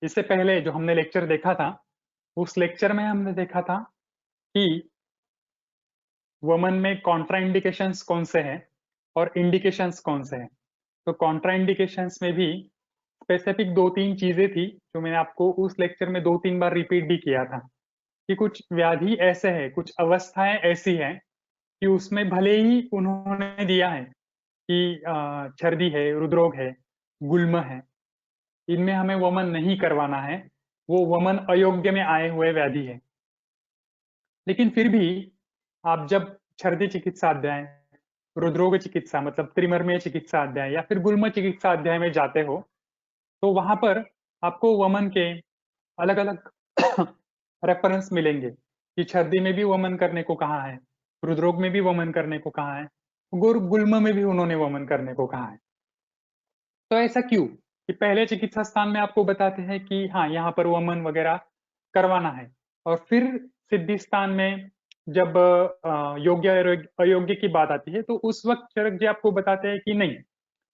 इससे पहले जो हमने लेक्चर देखा था, उस लेक्चर में हमने देखा था कि वमन में कॉन्ट्रा इंडिकेशंस कौन से हैं और इंडिकेशंस कौन से हैं। तो कॉन्ट्रा इंडिकेशंस में भी स्पेसिफिक 2-3 चीजें थी जो मैंने आपको उस लेक्चर में 2-3 बार रिपीट भी किया था कि कुछ व्याधि ऐसे हैं, कुछ अवस्थाएं ऐसी हैं कि उसमें भले ही उन्होंने दिया है कि छर्दी है, रुद्रोग है, गुल्म है, इनमें हमें वमन नहीं करवाना है, वो वमन अयोग्य में आए हुए व्याधि है। लेकिन फिर भी आप जब छर्दी चिकित्सा अध्याय, रुद्रोग चिकित्सा मतलब त्रिमर्मीय चिकित्सा अध्याय या फिर गुल्म चिकित्सा अध्याय में जाते हो, तो वहां पर आपको वमन के अलग अलग रेफरेंस मिलेंगे कि छर्दी में भी वमन करने को कहा है, रुद्रोग में भी वमन करने को कहा है, गुल्म में भी उन्होंने वमन करने को कहा है। तो ऐसा क्यों कि पहले चिकित्सा स्थान में आपको बताते हैं कि हाँ यहाँ पर वमन वगैरह करवाना है, और फिर सिद्धि स्थान में जब योग्य अयोग्य की बात आती है तो उस वक्त चरक जी आपको बताते हैं कि नहीं,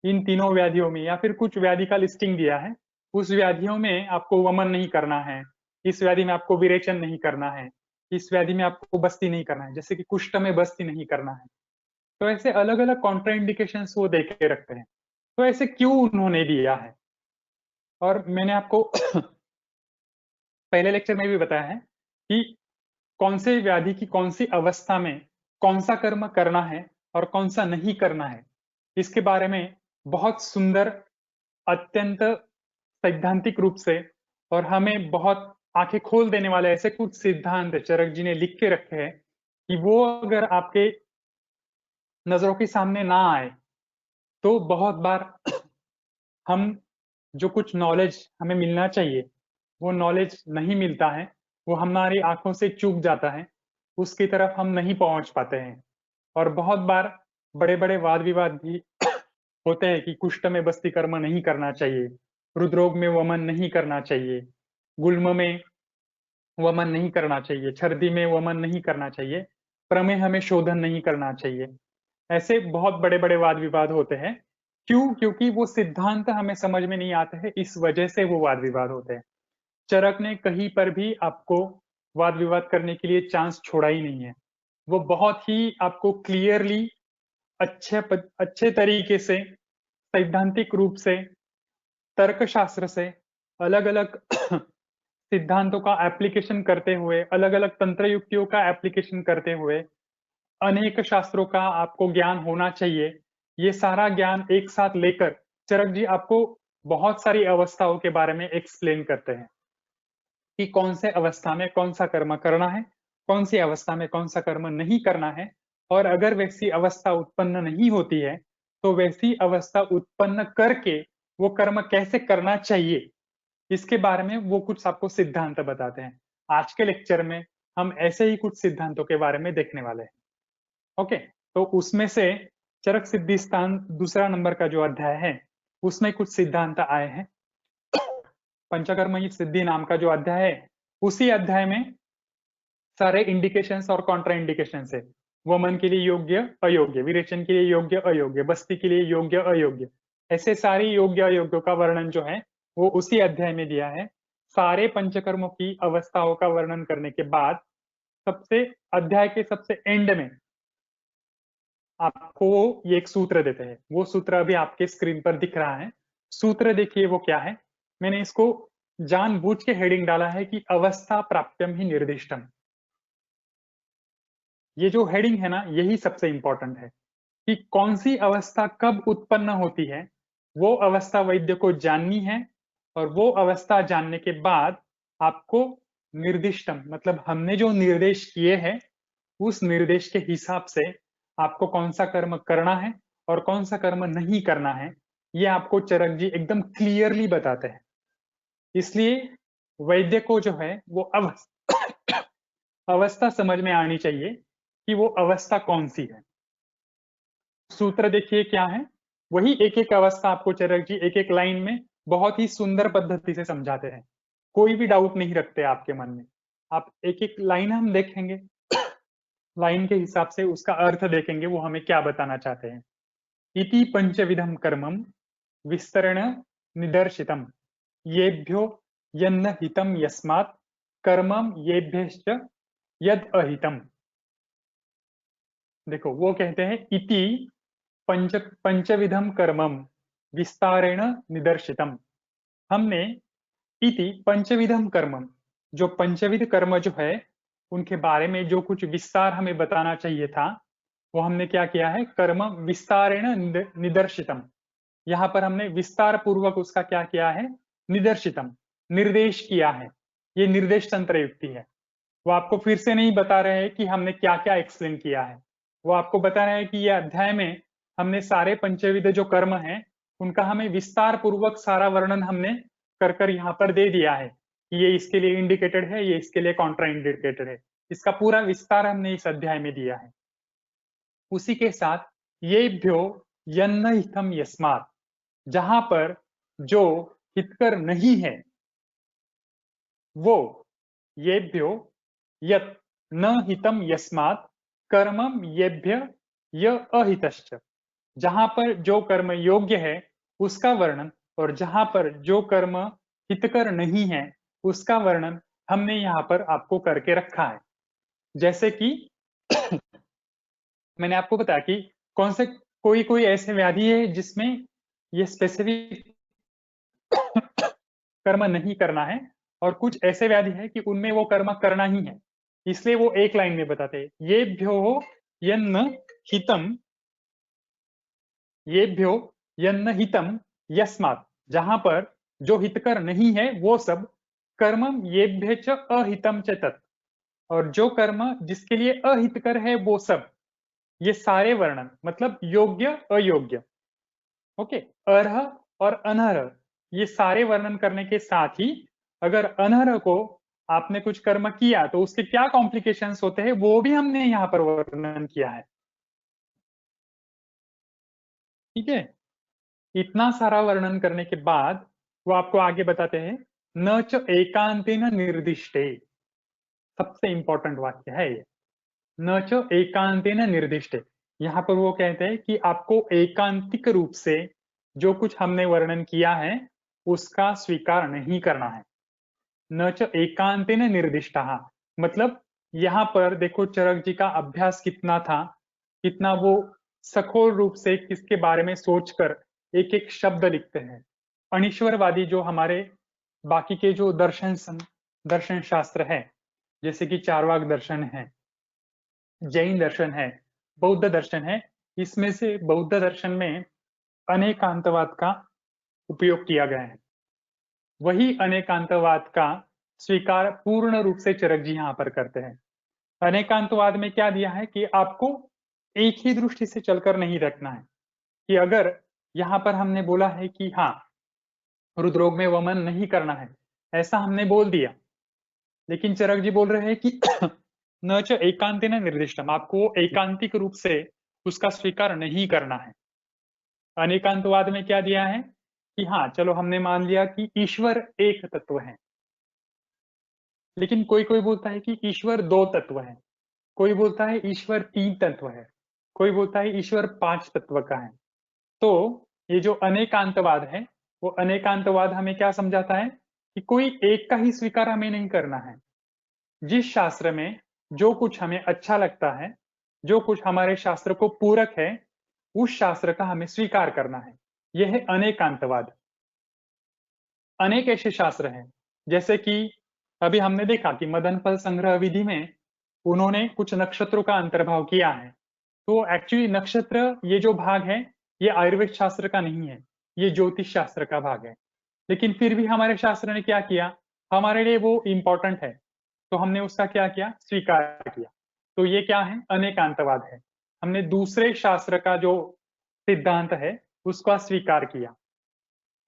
इन तीनों व्याधियों में या फिर कुछ व्याधि का लिस्टिंग दिया है, उस व्याधियों में आपको वमन नहीं करना है, इस व्याधि में आपको विरेचन नहीं करना है, इस व्याधि में आपको बस्ती नहीं करना है, जैसे कि कुष्ठ में बस्ती नहीं करना है। तो ऐसे अलग अलग कॉन्ट्रा इंडिकेशंस वो दे के रखते हैं। तो ऐसे क्यों उन्होंने दिया है, और मैंने आपको पहले लेक्चर में भी बताया है कि कौन से व्याधि की कौन सी अवस्था में कौन सा कर्म करना है और कौन सा नहीं करना है, इसके बारे में बहुत सुंदर, अत्यंत सैद्धांतिक रूप से और हमें बहुत आंखें खोल देने वाले ऐसे कुछ सिद्धांत चरक जी ने लिख के रखे हैं कि वो अगर आपके नजरों के सामने ना आए तो बहुत बार हम जो कुछ नॉलेज हमें मिलना चाहिए वो नॉलेज नहीं मिलता है, वो हमारी आंखों से चूक जाता है, उसकी तरफ हम नहीं पहुंच पाते हैं। और बहुत बार बड़े बड़े वाद विवाद भी होते हैं कि कुष्ठ में बस्ती कर्म नहीं करना चाहिए, रुद्रोग में वमन नहीं करना चाहिए, गुल्म में वमन नहीं करना चाहिए, छर्दी में वमन नहीं करना चाहिए, प्रमेह में शोधन नहीं करना चाहिए। ऐसे बहुत बड़े बड़े वाद विवाद होते हैं। क्यों? क्योंकि वो सिद्धांत हमें समझ में नहीं आते हैं, इस वजह से वो वाद विवाद होते हैं। चरक ने कहीं पर भी आपको वाद विवाद करने के लिए चांस छोड़ा ही नहीं है। वो बहुत ही आपको क्लियरली अच्छे तरीके से सैद्धांतिक रूप से तर्कशास्त्र से अलग अलग सिद्धांतों का एप्लीकेशन करते हुए, अलग अलग तंत्र युक्तियों का एप्लीकेशन करते हुए, अनेक शास्त्रों का आपको ज्ञान होना चाहिए, ये सारा ज्ञान एक साथ लेकर चरक जी आपको बहुत सारी अवस्थाओं के बारे में एक्सप्लेन करते हैं कि कौन से अवस्था में कौन सा कर्म करना है, कौन सी अवस्था में कौन सा कर्म नहीं करना है, और अगर वैसी अवस्था उत्पन्न नहीं होती है तो वैसी अवस्था उत्पन्न करके वो कर्म कैसे करना चाहिए, इसके बारे में वो कुछ आपको सिद्धांत बताते हैं। आज के लेक्चर में हम ऐसे ही कुछ सिद्धांतों के बारे में देखने वाले हैं। ओके, तो उसमें से चरक सिद्धि स्थान दूसरा नंबर का जो अध्याय है उसमें कुछ सिद्धांत आए हैं। पंचकर्म सिद्धि नाम का जो अध्याय है, उसी अध्याय में सारे इंडिकेशंस और कॉन्ट्रा इंडिकेशंस है। वमन के लिए योग्य अयोग्य, विरेचन के लिए योग्य अयोग्य, बस्ती के लिए योग्य अयोग्य, ऐसे सारी योग्य अयोग्यों का वर्णन जो है वो उसी अध्याय में दिया है। सारे पंचकर्मों की अवस्थाओं का वर्णन करने के बाद सबसे अध्याय के सबसे एंड में आपको ये एक सूत्र देते हैं। वो सूत्र अभी आपके स्क्रीन पर दिख रहा है। सूत्र देखिए वो क्या है। मैंने इसको जानबूझ के हेडिंग डाला है कि अवस्था प्राप्त्यम ही निर्दिष्टम। ये जो हेडिंग है ना, यही सबसे इंपॉर्टेंट है कि कौन सी अवस्था कब उत्पन्न होती है, वो अवस्था वैद्य को जाननी है, और वो अवस्था जानने के बाद आपको निर्दिष्टम मतलब हमने जो निर्देश किए हैं उस निर्देश के हिसाब से आपको कौन सा कर्म करना है और कौन सा कर्म नहीं करना है, ये आपको चरक जी एकदम क्लियरली बताते हैं। इसलिए वैद्य को जो है वो अवस्था समझ में आनी चाहिए कि वो अवस्था कौन सी है। सूत्र देखिए क्या है, वही एक एक अवस्था आपको चरक जी एक एक लाइन में बहुत ही सुंदर पद्धति से समझाते हैं। कोई भी डाउट नहीं रखते आपके मन में। आप एक एक लाइन हम देखेंगे, लाइन के हिसाब से उसका अर्थ देखेंगे वो हमें क्या बताना चाहते हैं। इति पंचविधम कर्मम विस्तरण निदर्शितम येभ्यो यन्न हितम यस्मात् कर्मम येभ्यश्च यद अहितम। देखो वो कहते हैं इति पंचविधम कर्मम विस्तारेण निदर्शितम। हमने इति पंचविधम कर्मम, जो पंचविध कर्म जो है उनके बारे में जो कुछ विस्तार हमें बताना चाहिए था वो हमने क्या किया है, कर्म विस्तारेण निदर्शितम। यहाँ पर हमने विस्तार पूर्वक उसका क्या किया है, निदर्शितम, निर्देश किया है। ये निर्देश तंत्र युक्ति है। वो आपको फिर से नहीं बता रहे हैं कि हमने क्या क्या एक्सप्लेन किया है, वो आपको बता रहे हैं कि ये अध्याय में हमने सारे पंचविध जो कर्म हैं उनका हमें विस्तार पूर्वक सारा वर्णन हमने कर कर यहाँ पर दे दिया है कि ये इसके लिए इंडिकेटेड है, ये इसके लिए कॉन्ट्रा इंडिकेटेड है। इसका पूरा विस्तार हमने इस अध्याय में दिया है। उसी के साथ येभ्यो यन्न हितम यस्मात्, जहां पर जो हितकर नहीं है वो, येभ्यो यत् न हितम यस्मात् कर्मम येभ्य य अहितश्च, जहां पर जो कर्म योग्य है उसका वर्णन और जहां पर जो कर्म हितकर नहीं है उसका वर्णन हमने यहाँ पर आपको करके रखा है। जैसे कि मैंने आपको बताया कि कौन से कोई कोई ऐसे व्याधि है जिसमें ये स्पेसिफिक कर्म नहीं करना है और कुछ ऐसे व्याधि है कि उनमें वो कर्म करना ही है, इसलिए वो एक लाइन में बताते हैं ये भ्यो यन्न हितम, ये भ्यो यन्न हितम यस्मात्, जहां पर जो हितकर नहीं है वो सब, कर्मम येभ्य च अहितम च तत्, और जो कर्म जिसके लिए अहितकर है वो सब, ये सारे वर्णन मतलब योग्य अयोग्य, ओके, अर्ह और अनर्ह, ये सारे वर्णन करने के साथ ही अगर अनर्ह को आपने कुछ कर्म किया तो उसके क्या कॉम्प्लिकेशंस होते हैं वो भी हमने यहाँ पर वर्णन किया है। ठीक है, इतना सारा वर्णन करने के बाद वो आपको आगे बताते हैं न च एकांतेन निर्दिष्टे, सबसे इंपॉर्टेंट वाक्य है ये, न च एकांतेन निर्दिष्टे। यहाँ पर वो कहते हैं कि आपको एकांतिक रूप से जो कुछ हमने वर्णन किया है उसका स्वीकार नहीं करना है। न च एकांतेन निर्दिष्टः, मतलब यहाँ पर देखो चरक जी का अभ्यास कितना था, कितना वो सखोल रूप से किसके बारे में सोचकर एक एक शब्द लिखते हैं। अनीश्वरवादी जो हमारे बाकी के जो दर्शन शास्त्र है, जैसे कि चारवाक दर्शन है, जैन दर्शन है, बौद्ध दर्शन है, इसमें से बौद्ध दर्शन में अनेकांतवाद का उपयोग किया गया है। वही अनेकांतवाद का स्वीकार पूर्ण रूप से चरक जी यहाँ पर करते हैं। अनेकांतवाद में क्या दिया है कि आपको एक ही दृष्टि से चलकर नहीं रखना है, कि अगर यहाँ पर हमने बोला है कि हाँ रुद्रोग में वमन नहीं करना है, ऐसा हमने बोल दिया, लेकिन चरक जी बोल रहे हैं कि न च एकांतेन निर्दिष्टम, आपको एकांतिक रूप से उसका स्वीकार नहीं करना है। अनेकांतवाद में क्या दिया है कि हाँ चलो हमने मान लिया कि ईश्वर एक तत्व है, लेकिन कोई कोई बोलता है कि ईश्वर दो तत्व है, कोई बोलता है ईश्वर तीन तत्व है, कोई बोलता है ईश्वर पांच तत्व का है। तो ये जो अनेकांतवाद है वो अनेकांतवाद हमें क्या समझाता है कि कोई एक का ही स्वीकार हमें नहीं करना है। जिस शास्त्र में जो कुछ हमें अच्छा लगता है, जो कुछ हमारे शास्त्र को पूरक है, उस शास्त्र का हमें स्वीकार करना है। यह है अनेकांतवाद। अनेक ऐसे शास्त्र हैं, जैसे कि अभी हमने देखा कि मदन फल संग्रह विधि में उन्होंने कुछ नक्षत्रों का अंतर्भाव किया है। तो एक्चुअली नक्षत्र ये जो भाग है ये आयुर्वेद शास्त्र का नहीं है, ये ज्योतिष शास्त्र का भाग है, लेकिन फिर भी हमारे शास्त्र ने क्या किया, हमारे लिए वो इंपॉर्टेंट है तो हमने उसका क्या किया, स्वीकार किया। तो ये क्या है, अनेकांतवाद है। हमने दूसरे शास्त्र का जो सिद्धांत है उसका स्वीकार किया।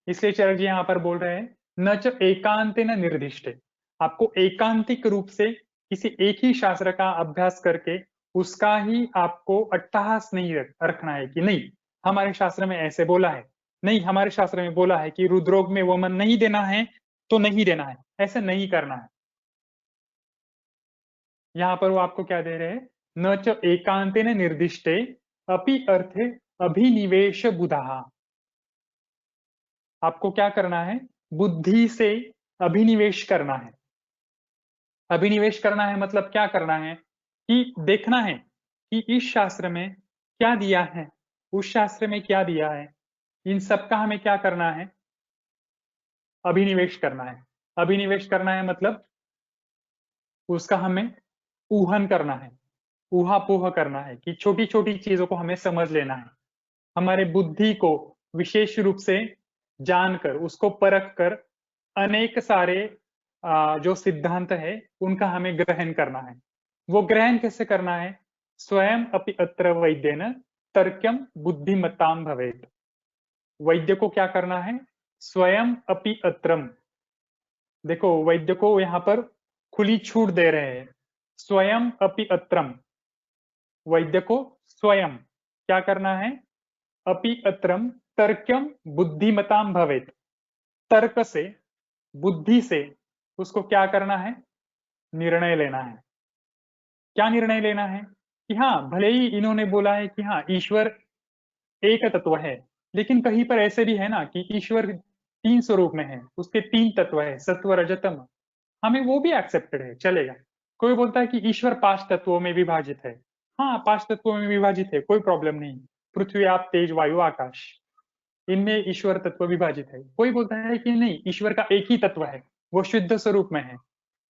इसलिए चरक जी यहाँ पर बोल रहे हैं न च एकांतेन निर्दिष्टे, आपको एकांतिक रूप से किसी एक ही शास्त्र का अभ्यास करके उसका ही आपको अट्टहास नहीं रखना है कि नहीं हमारे शास्त्र में ऐसे बोला है, नहीं हमारे शास्त्र में बोला है कि रुद्रोग में वमन नहीं देना है तो नहीं देना है, ऐसे नहीं करना है। यहाँ पर वो आपको क्या दे रहे हैं, न च एकांतेन निर्दिष्टे अपि अर्थे अभिनिवेश बुधा, आपको क्या करना है, बुद्धि से अभिनिवेश करना है। अभिनिवेश करना है मतलब क्या करना है कि देखना है कि इस शास्त्र में क्या दिया है, उस शास्त्र में क्या दिया है, इन सब का हमें क्या करना है, अभिनिवेश करना है। अभिनिवेश करना है मतलब उसका हमें ऊहन करना है, ऊहापोह करना है कि छोटी छोटी चीजों को हमें समझ लेना है। हमारे बुद्धि को विशेष रूप से जानकर, उसको परख कर अनेक सारे जो सिद्धांत है उनका हमें ग्रहण करना है। वो ग्रहण कैसे करना है? स्वयं अपि अत्र वैद्येन तर्क्यम बुद्धिमताम भवेत। वैद्य को क्या करना है? स्वयं अपि अत्रम। देखो वैद्य को यहाँ पर खुली छूट दे रहे हैं। स्वयं अपि अत्रम, वैद्य को स्वयं क्या करना है? अपि अत्रम तर्क्यम बुद्धिमताम भवेत। तर्क से, बुद्धि से उसको क्या करना है? निर्णय लेना है। क्या निर्णय लेना है? कि हाँ, भले ही इन्होंने बोला है कि हाँ ईश्वर एक तत्व है, लेकिन कहीं पर ऐसे भी है ना कि ईश्वर तीन स्वरूप में है, उसके तीन तत्व है, सत्व रजतम। हमें वो भी एक्सेप्टेड है, चलेगा। कोई बोलता है कि ईश्वर पांच तत्वों में विभाजित है। हाँ, पांच तत्वों में विभाजित है, कोई प्रॉब्लम नहीं। पृथ्वी, आप, तेज, वायु, आकाश, इनमें ईश्वर तत्व विभाजित है। कोई बोलता है कि नहीं, ईश्वर का एक ही तत्व है, वो शुद्ध स्वरूप में है।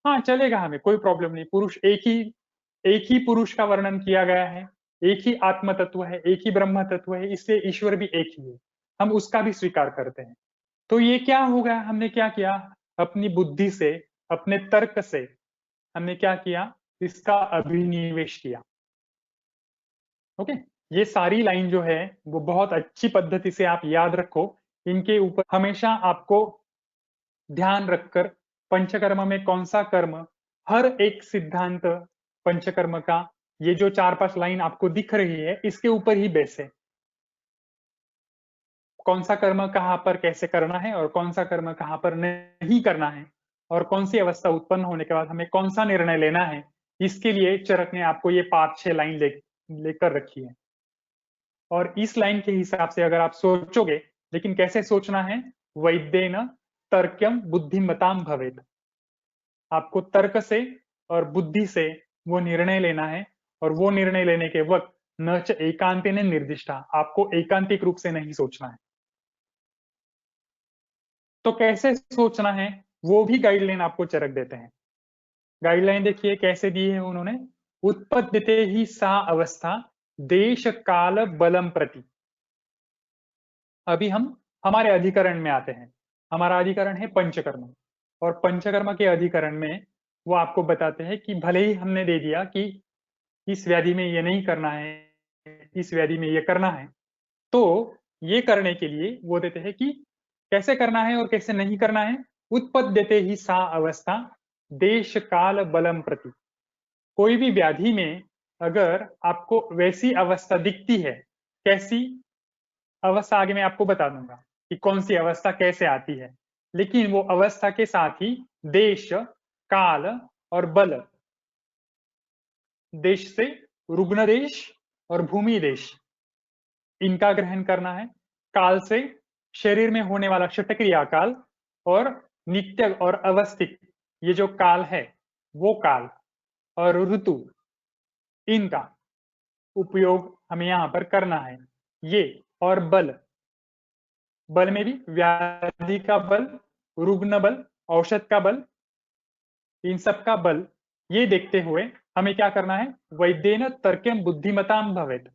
हाँ चलेगा, हमें कोई प्रॉब्लम नहीं। पुरुष एक ही पुरुष का वर्णन किया गया है, एक ही आत्म तत्व है, एक ही ब्रह्म तत्व है, इसलिए ईश्वर भी एक ही है। हम उसका भी स्वीकार करते हैं। तो ये क्या हो गया? हमने क्या किया? अपनी बुद्धि से, अपने तर्क से हमने क्या किया? इसका अभिनिवेश किया। ओके, ये सारी लाइन जो है वो बहुत अच्छी पद्धति से आप याद रखो। इनके ऊपर हमेशा आपको ध्यान रखकर पंचकर्म में कौन सा कर्म, हर एक सिद्धांत पंचकर्म का, ये जो चार पांच लाइन आपको दिख रही है इसके ऊपर ही बेस है। कौन सा कर्म कहाँ पर कैसे करना है और कौन सा कर्म कहाँ पर नहीं करना है, और कौन सी अवस्था उत्पन्न होने के बाद हमें कौन सा निर्णय लेना है, इसके लिए चरक ने आपको ये पांच छह लाइन लेकर रखी है। और इस लाइन के हिसाब से अगर आप सोचोगे, लेकिन कैसे सोचना है? वैद्येन तर्क्यम बुद्धिमताम भवेत। आपको तर्क से और बुद्धि से वो निर्णय लेना है, और वो निर्णय लेने के वक्त न च एकांतेन निर्दिष्टा, आपको एकांतिक रूप से नहीं सोचना है। तो कैसे सोचना है वो भी गाइडलाइन आपको चरक देते हैं। गाइडलाइन देखिए कैसे दी है उन्होंने। उत्पद्यते ही सा अवस्था देश काल बलम प्रति। अभी हम हमारे अधिकरण में आते हैं। हमारा अधिकरण है पंचकर्म, और पंचकर्म के अधिकरण में वो आपको बताते हैं कि भले ही हमने दे दिया कि इस व्याधि में ये नहीं करना है, इस व्याधि में ये करना है, तो ये करने के लिए वो देते हैं कि कैसे करना है और कैसे नहीं करना है। उत्पद्यते ही सा अवस्था देश काल बलम प्रति। कोई भी व्याधि में अगर आपको वैसी अवस्था दिखती है, कैसी अवस्था आगे मैं आपको बता दूंगा कि कौन सी अवस्था कैसे आती है, लेकिन वो अवस्था के साथ ही देश, काल और बल, देश से रुग्ण देश और भूमि देश, इनका ग्रहण करना है। काल से शरीर में होने वाला षटक्रिया काल, और नित्य और अवस्थित ये जो काल है वो काल, और ऋतु, इनका उपयोग हमें यहां पर करना है। ये और बल, बल में भी व्याधि का बल, रुग्ण बल, औषध का बल, इन सब का बल, ये देखते हुए हमें क्या करना है? वैद्येन तर्क्यम बुद्धिमताम भवेत।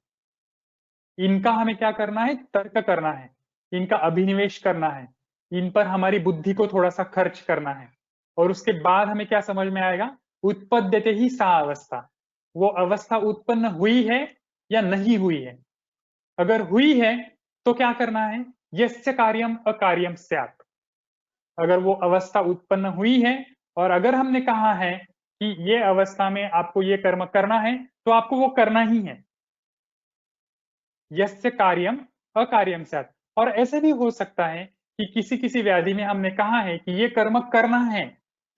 इनका हमें क्या करना है? तर्क करना है, इनका अभिनिवेश करना है, इन पर हमारी बुद्धि को थोड़ा सा खर्च करना है। और उसके बाद हमें क्या समझ में आएगा? उत्पद्यते ही सा अवस्था, वो अवस्था उत्पन्न हुई है या नहीं हुई है। अगर हुई है तो क्या करना है? यस्य कार्यम अकार्यम स्यात्। अगर वो अवस्था उत्पन्न हुई है, और अगर हमने कहा है कि ये अवस्था में आपको ये कर्म करना है, तो आपको वो करना ही है। यस्य कार्यम अकार्यम स्यात्। और ऐसे भी हो सकता है कि किसी किसी व्याधि में हमने कहा है कि ये कर्म करना है,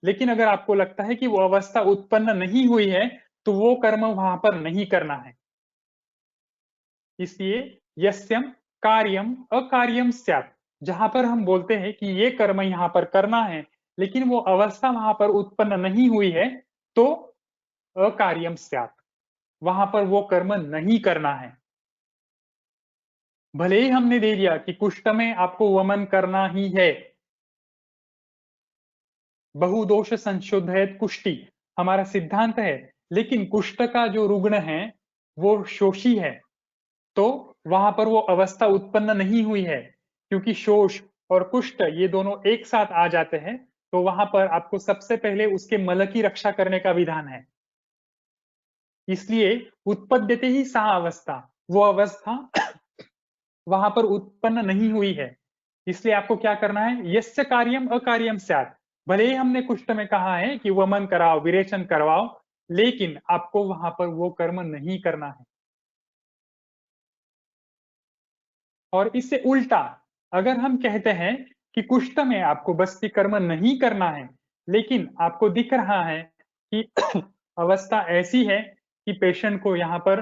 लेकिन अगर आपको लगता है कि वो अवस्था उत्पन्न नहीं हुई है, तो वो कर्म वहां पर नहीं करना है। इसलिए यस्यम कार्यम अकार्यम स्यात्, जहां पर हम बोलते हैं कि ये कर्म यहां पर करना है, लेकिन वो अवस्था वहां पर उत्पन्न नहीं हुई है, तो अकार्यम स्यात्, वहां पर वो कर्म नहीं करना है। भले ही हमने दे दिया कि कुष्ठ में आपको वमन करना ही है, बहुदोष संशोधित कुष्टि हमारा सिद्धांत है, लेकिन कुष्ठ का जो रुग्ण है वो शोषी है, तो वहां पर वो अवस्था उत्पन्न नहीं हुई है, क्योंकि शोष और कुष्ठ ये दोनों एक साथ आ जाते हैं, तो वहां पर आपको सबसे पहले उसके मल की रक्षा करने का विधान है। इसलिए उत्पद्यते ही सा अवस्था, वो अवस्था वहां पर उत्पन्न नहीं हुई है। इसलिए आपको क्या करना है, यस्य कार्यम अकार्यम स्यात्, भले ही हमने कुष्ठ में कहा है कि वमन कराओ, विरेचन करवाओ, लेकिन आपको वहां पर वो कर्म नहीं करना है। और इससे उल्टा अगर हम कहते हैं कि कुष्ठ में आपको बस्ती कर्म नहीं करना है, लेकिन आपको दिख रहा है कि अवस्था ऐसी है कि पेशेंट को यहाँ पर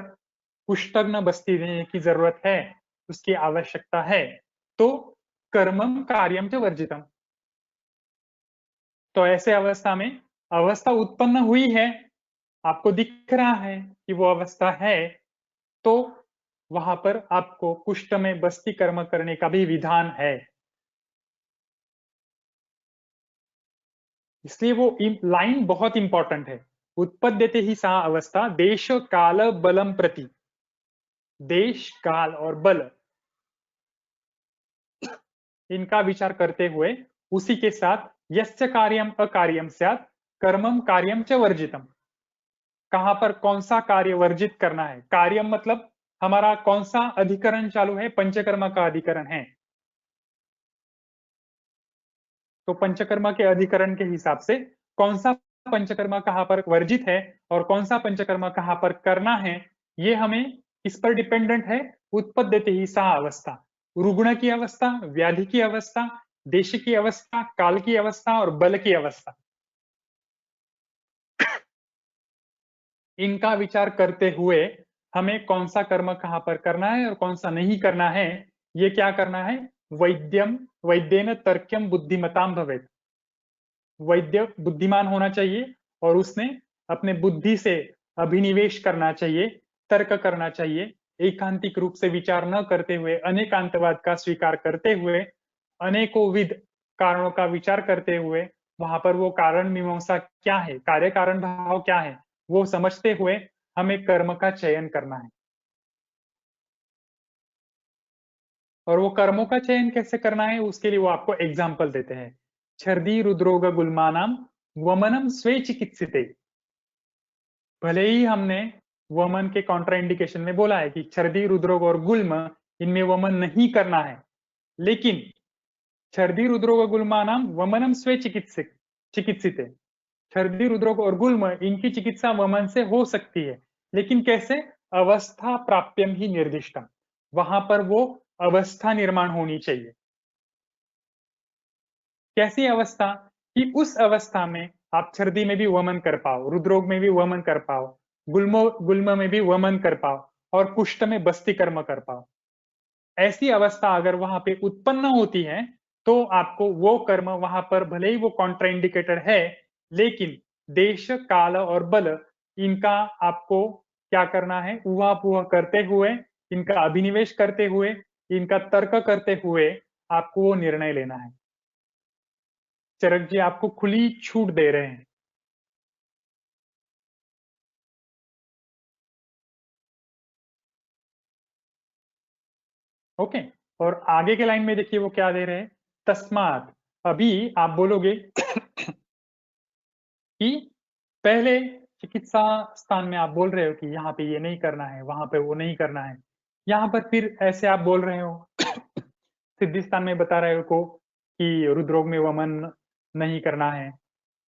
कुष्ठग्न बस्ती देने की जरूरत है, उसकी आवश्यकता है, तो कर्मम कार्यम च वर्जितम, तो ऐसे अवस्था में अवस्था उत्पन्न हुई है, आपको दिख रहा है कि वो अवस्था है, तो वहां पर आपको कुष्ठ में बस्ती कर्म करने का भी विधान है। इसलिए वो लाइन बहुत इंपॉर्टेंट है। उत्पद्यते ही सा अवस्था देश काल बलम प्रति, देश काल और बल इनका विचार करते हुए उसी के साथ यस्य कार्यम अकार्यम स्यात् कर्मम कार्यम च वर्जितम, कहां पर कौन सा कार्य वर्जित करना है। कार्यम मतलब हमारा कौन सा अधिकरण चालू है, पंचकर्म का अधिकरण है, तो पंचकर्म के अधिकरण के हिसाब से कौन सा पंचकर्म कहां पर वर्जित है और कौन सा पंचकर्म कहां पर करना है, ये हमें इस पर डिपेंडेंट है। उत्पद्यते ही सा अवस्था, रुग्ण की अवस्था, व्याधि की अवस्था, देश की अवस्था, काल की अवस्था और बल की अवस्था, इनका विचार करते हुए हमें कौन सा कर्म कहां पर करना है और कौन सा नहीं करना है, ये क्या करना है, वैद्यम वैद्येन तर्क्यम बुद्धिमताम भवेत्, वैद्य बुद्धिमान होना चाहिए और उसने अपने बुद्धि से अभिनिवेश करना चाहिए, तर्क करना चाहिए, एकांतिक रूप से विचार न करते हुए, अनेकांतवाद का स्वीकार करते हुए, अनेकों विध कारणों का विचार करते हुए, वहां पर वो कारण मीमांसा क्या है, कार्य कारण भाव क्या है, वो समझते हुए हमें कर्म का चयन करना है। और वो कर्मों का चयन कैसे करना है, उसके लिए वो आपको एग्जाम्पल देते हैं। छर्दी रुद्रोग गुलमानाम वमनम स्वे चिकित्सिते, भले ही हमने वमन के कॉन्ट्राइंडिकेशन में बोला है कि छर्दी रुद्रोग और गुल्म इनमें वमन नहीं करना है, लेकिन छर्दी रुद्रोग गुल्मानाम वमनम स्वे चिकित्सित चिकित्सिते, छर्दी रुद्रोग और गुल्म इनकी चिकित्सा वमन से हो सकती है, लेकिन कैसे, अवस्था प्राप्यम ही निर्दिष्टम, वहां पर वो अवस्था निर्माण होनी चाहिए। कैसी अवस्था, कि उस अवस्था में आप छर्दी में भी वमन कर पाओ, रुद्रोग में भी वमन कर पाओ, गुल्मो गुल्म में भी वमन कर पाओ और कुष्ठ में बस्ती कर्म कर पाओ। ऐसी अवस्था अगर वहां पे उत्पन्न होती है, तो आपको वो कर्म वहां पर भले ही वो कॉन्ट्राइंडिकेटेड है, लेकिन देश काल और बल इनका आपको क्या करना है, उहापोह करते हुए, इनका अभिनिवेश करते हुए, इनका तर्क करते हुए आपको वो निर्णय लेना है। चरक जी आपको खुली छूट दे रहे हैं। ओके, और आगे के लाइन में देखिए वो क्या दे रहे हैं, तस्मात, अभी आप बोलोगे कि पहले चिकित्सा स्थान में आप बोल रहे हो कि यहाँ पे ये नहीं करना है, वहां पे वो नहीं करना है, यहाँ पर फिर ऐसे आप बोल रहे हो सिद्धि स्थान में बता रहे हो को कि रुद्रोग में वमन नहीं करना है,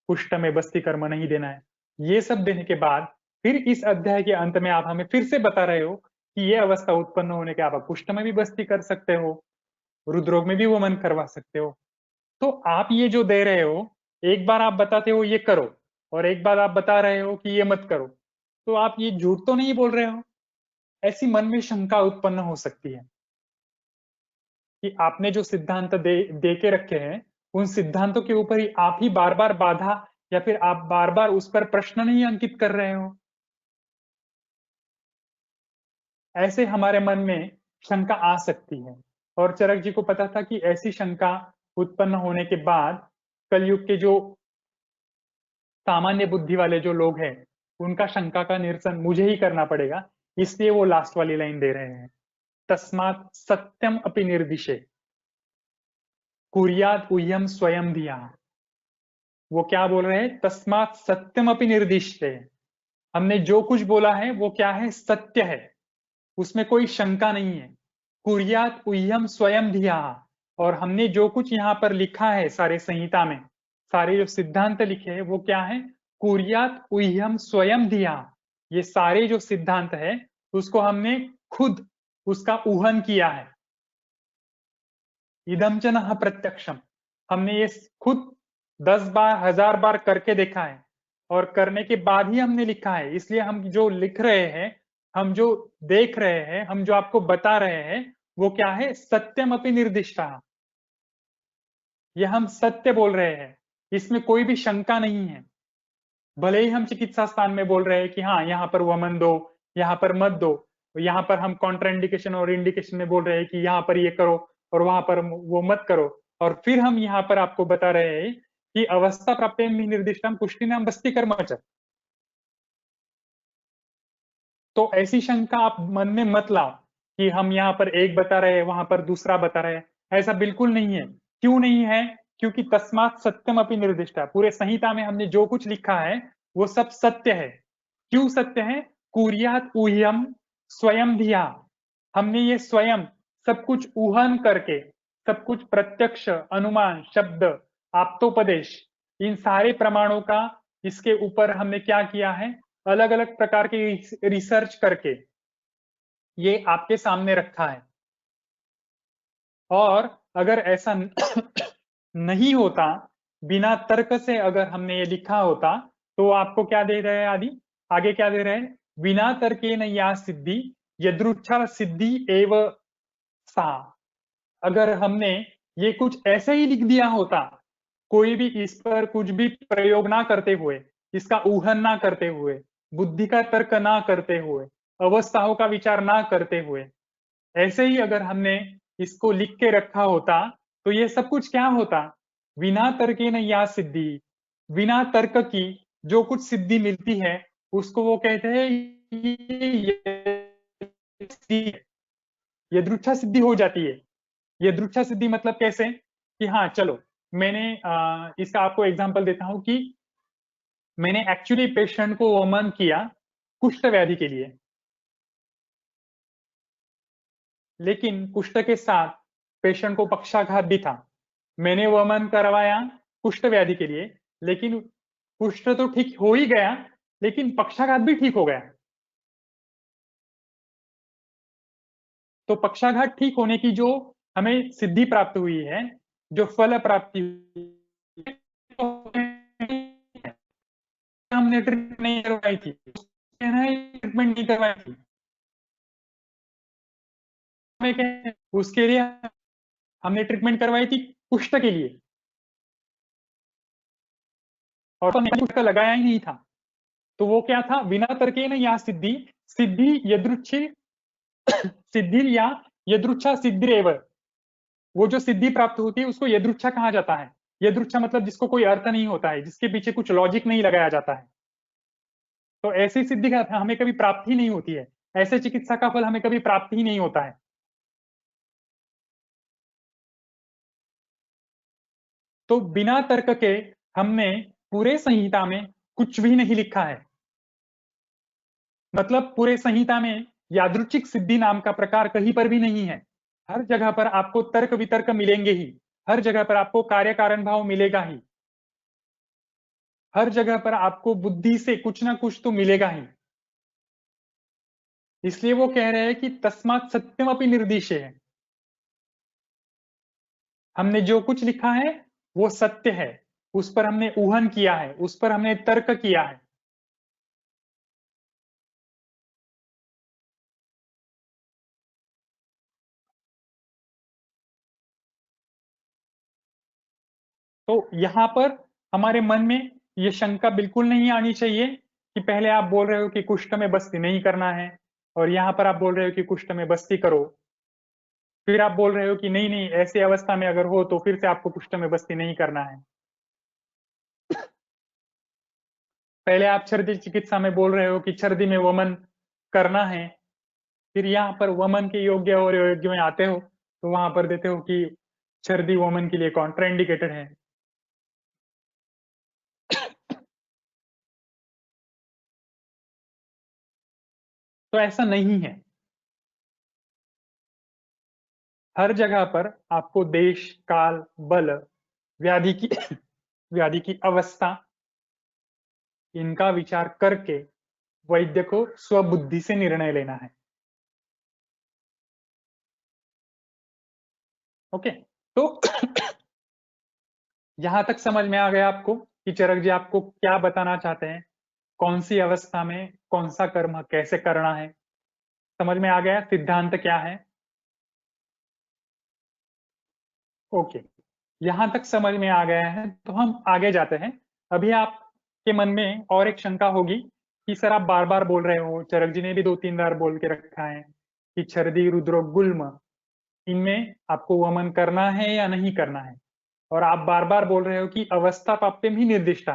कुष्ठ में बस्ती कर्म नहीं देना है, ये सब देने के बाद फिर इस अध्याय के अंत में आप हमें फिर से बता रहे हो कि ये अवस्था उत्पन्न होने के आप कुष्ठ में भी बस्ती कर सकते हो, रुद्रोग में भी वमन करवा सकते हो। तो आप ये जो दे रहे हो, एक बार आप बताते हो ये करो और एक बार आप बता रहे हो कि ये मत करो, तो आप ये झूठ तो नहीं बोल रहे हो। ऐसी मन में शंका उत्पन्न हो सकती है कि आपने जो सिद्धांत दे के रखे हैं उन सिद्धांतों के ऊपर ही आप ही बार बार बाधा या फिर आप बार बार उस पर प्रश्न नहीं अंकित कर रहे हो? ऐसे हमारे मन में शंका आ सकती है। और चरक जी को पता था कि ऐसी शंका उत्पन्न होने के बाद कलयुग के जो सामान्य बुद्धि वाले जो लोग हैं, उनका शंका का निरसन मुझे ही करना पड़ेगा, इसलिए वो लास्ट वाली लाइन दे रहे हैं, तस्मात् सत्यम अपि निर्दिशे कुर्यात् ऊह्यम स्वयं धिया। वो क्या बोल रहे हैं? तस्मात् सत्यम अपि निर्दिशे। हमने जो कुछ बोला है वो क्या है? सत्य है, उसमें कोई शंका नहीं है। कुर्यात् ऊह्यम स्वयं धिया। और हमने जो कुछ यहाँ पर लिखा है सारे संहिता में, सारे जो सिद्धांत लिखे हैं वो क्या है? कुर्यात् ऊह्यम स्वयं धिया। ये सारे जो सिद्धांत है उसको हमने खुद उसका ऊहन किया है। इदम च नः प्रत्यक्षम। हमने ये खुद 10 बार 1000 बार करके देखा है और करने के बाद ही हमने लिखा है। इसलिए हम जो लिख रहे हैं, हम जो देख रहे हैं, हम जो आपको बता रहे हैं, वो क्या है? सत्यम अपि निर्दिष्टा। ये हम सत्य बोल रहे हैं, इसमें कोई भी शंका नहीं है। भले ही हम चिकित्सा स्थान में बोल रहे हैं कि हाँ यहाँ पर वमन दो, यहाँ पर मत दो, यहाँ पर हम कॉन्ट्राइंडिकेशन और इंडिकेशन में बोल रहे हैं कि यहाँ पर ये करो और वहां पर वो मत करो, और फिर हम यहाँ पर आपको बता रहे हैं कि अवस्था प्राप्त निर्दिष्टम पुष्टिनाम बस्ती कर्मच। तो ऐसी शंका आप मन में मत लाओ कि हम यहाँ पर एक बता रहे हैं वहां पर दूसरा बता रहे हैं। ऐसा बिल्कुल नहीं है। क्यों नहीं है? क्योंकि तस्मात् सत्यम अपि निर्दिष्ट है। पूरे संहिता में हमने जो कुछ लिखा है वो सब सत्य है। क्यों सत्य है? कुर्यात ऊह्यम स्वयं धिया। हमने ये स्वयं सब कुछ ऊहन करके, सब कुछ प्रत्यक्ष, अनुमान, शब्द, आप्तोपदेश, इन सारे प्रमाणों का इसके ऊपर हमने क्या किया है? अलग अलग प्रकार की रिसर्च करके ये आपके सामने रखा है। और अगर ऐसा नहीं होता, बिना तर्क से अगर हमने ये लिखा होता, तो आपको क्या दे रहे हैं? आदि आगे क्या दे रहे हैं? बिना तर्के न या सिद्धि यदृच्छा सिद्धि एव सा। अगर हमने ये कुछ ऐसे ही लिख दिया होता, कोई भी इस पर कुछ भी प्रयोग ना करते हुए, इसका ऊहन ना करते हुए, बुद्धि का तर्क ना करते हुए, अवस्थाओं का विचार ना करते हुए, ऐसे ही अगर हमने इसको लिख के रखा होता, तो ये सब कुछ क्या होता? बिना तर्के न या सिद्धि, बिना तर्क की जो कुछ सिद्धि मिलती है उसको वो कहते हैं यदृच्छा सिद्धि हो जाती है। यदृच्छा सिद्धि मतलब कैसे? कि हाँ चलो, मैंने इसका आपको एग्जांपल देता हूं कि मैंने एक्चुअली पेशेंट को वमन किया कुष्ठ व्याधि के लिए, लेकिन कुष्ठ के साथ पेशेंट को पक्षाघात भी था। मैंने वमन करवाया कुष्ठ व्याधि के लिए, लेकिन कुष्ठ तो ठीक हो ही गया, लेकिन पक्षाघात भी ठीक हो गया। तो पक्षाघात ठीक होने की जो हमें सिद्धि प्राप्त हुई है, जो फल प्राप्ति हुई है, हमने ट्रीटमेंट नहीं करवाई थी, ट्रीटमेंट नहीं करवाई थी, उसके लिए हमने ट्रीटमेंट करवाई थी कुष्ठ के लिए, और तो कुष्ठ लगाया ही नहीं था। तो वो क्या था? बिना तर्के न या सिद्धि, सिद्धि यदृच्छी सिद्धि या यदृच्छा सिद्धिरेव। वो जो सिद्धि प्राप्त होती है उसको यदृच्छा कहा जाता है। यदृच्छा मतलब जिसको कोई अर्थ नहीं होता है, जिसके पीछे कुछ लॉजिक नहीं लगाया जाता है। तो ऐसी सिद्धि का हमें कभी प्राप्ति ही नहीं होती है। ऐसे चिकित्सा का फल हमें कभी प्राप्त ही नहीं होता है। तो बिना तर्क के हमने पूरे संहिता में कुछ भी नहीं लिखा है। मतलब पूरे संहिता में यादृच्छिक सिद्धि नाम का प्रकार कहीं पर भी नहीं है। हर जगह पर आपको तर्क वितर्क मिलेंगे ही, हर जगह पर आपको कार्य कारण भाव मिलेगा ही, हर जगह पर आपको बुद्धि से कुछ ना कुछ तो मिलेगा ही। इसलिए वो कह रहे हैं कि तस्मात् सत्यम अपि निर्दिशे है। हमने जो कुछ लिखा है वो सत्य है, उस पर हमने ऊहन किया है, उस पर हमने तर्क किया है। तो यहाँ पर हमारे मन में ये शंका बिल्कुल नहीं आनी चाहिए कि पहले आप बोल रहे हो कि कुष्ठ में बस्ती नहीं करना है और यहाँ पर आप बोल रहे हो कि कुष्ठ में बस्ती करो, फिर आप बोल रहे हो कि नहीं नहीं ऐसी अवस्था में अगर हो तो फिर से आपको कुष्ठ में बस्ती नहीं करना है। पहले आप छर्दी चिकित्सा में बोल रहे हो कि छर्दी में वमन करना है, फिर यहाँ पर वमन के योग्य और अयोग्य में आते हो तो वहां पर देते हो कि छर्दी वमन के लिए कॉन्ट्राइंडिकेटेड है। तो ऐसा नहीं है। हर जगह पर आपको देश काल बल व्याधि की व्याधि की अवस्था इनका विचार करके वैद्य को स्वबुद्धि से निर्णय लेना है। ओके, तो यहां तक समझ में आ गया आपको कि चरक जी आपको क्या बताना चाहते हैं, कौन सी अवस्था में कौन सा कर्म कैसे करना है, समझ में आ गया सिद्धांत क्या है। ओके, यहां तक समझ में आ गया है तो हम आगे जाते हैं। अभी आपके मन में और एक शंका होगी कि सर आप बार बार बोल रहे हो, चरक जी ने भी 2-3 बार बोल के रखा है कि छर्दी रुद्र गुल्म इनमें आपको वमन करना है या नहीं करना है, और आप बार बार बोल रहे हो कि अवस्था प्राप्तिम ही निर्दिष्ट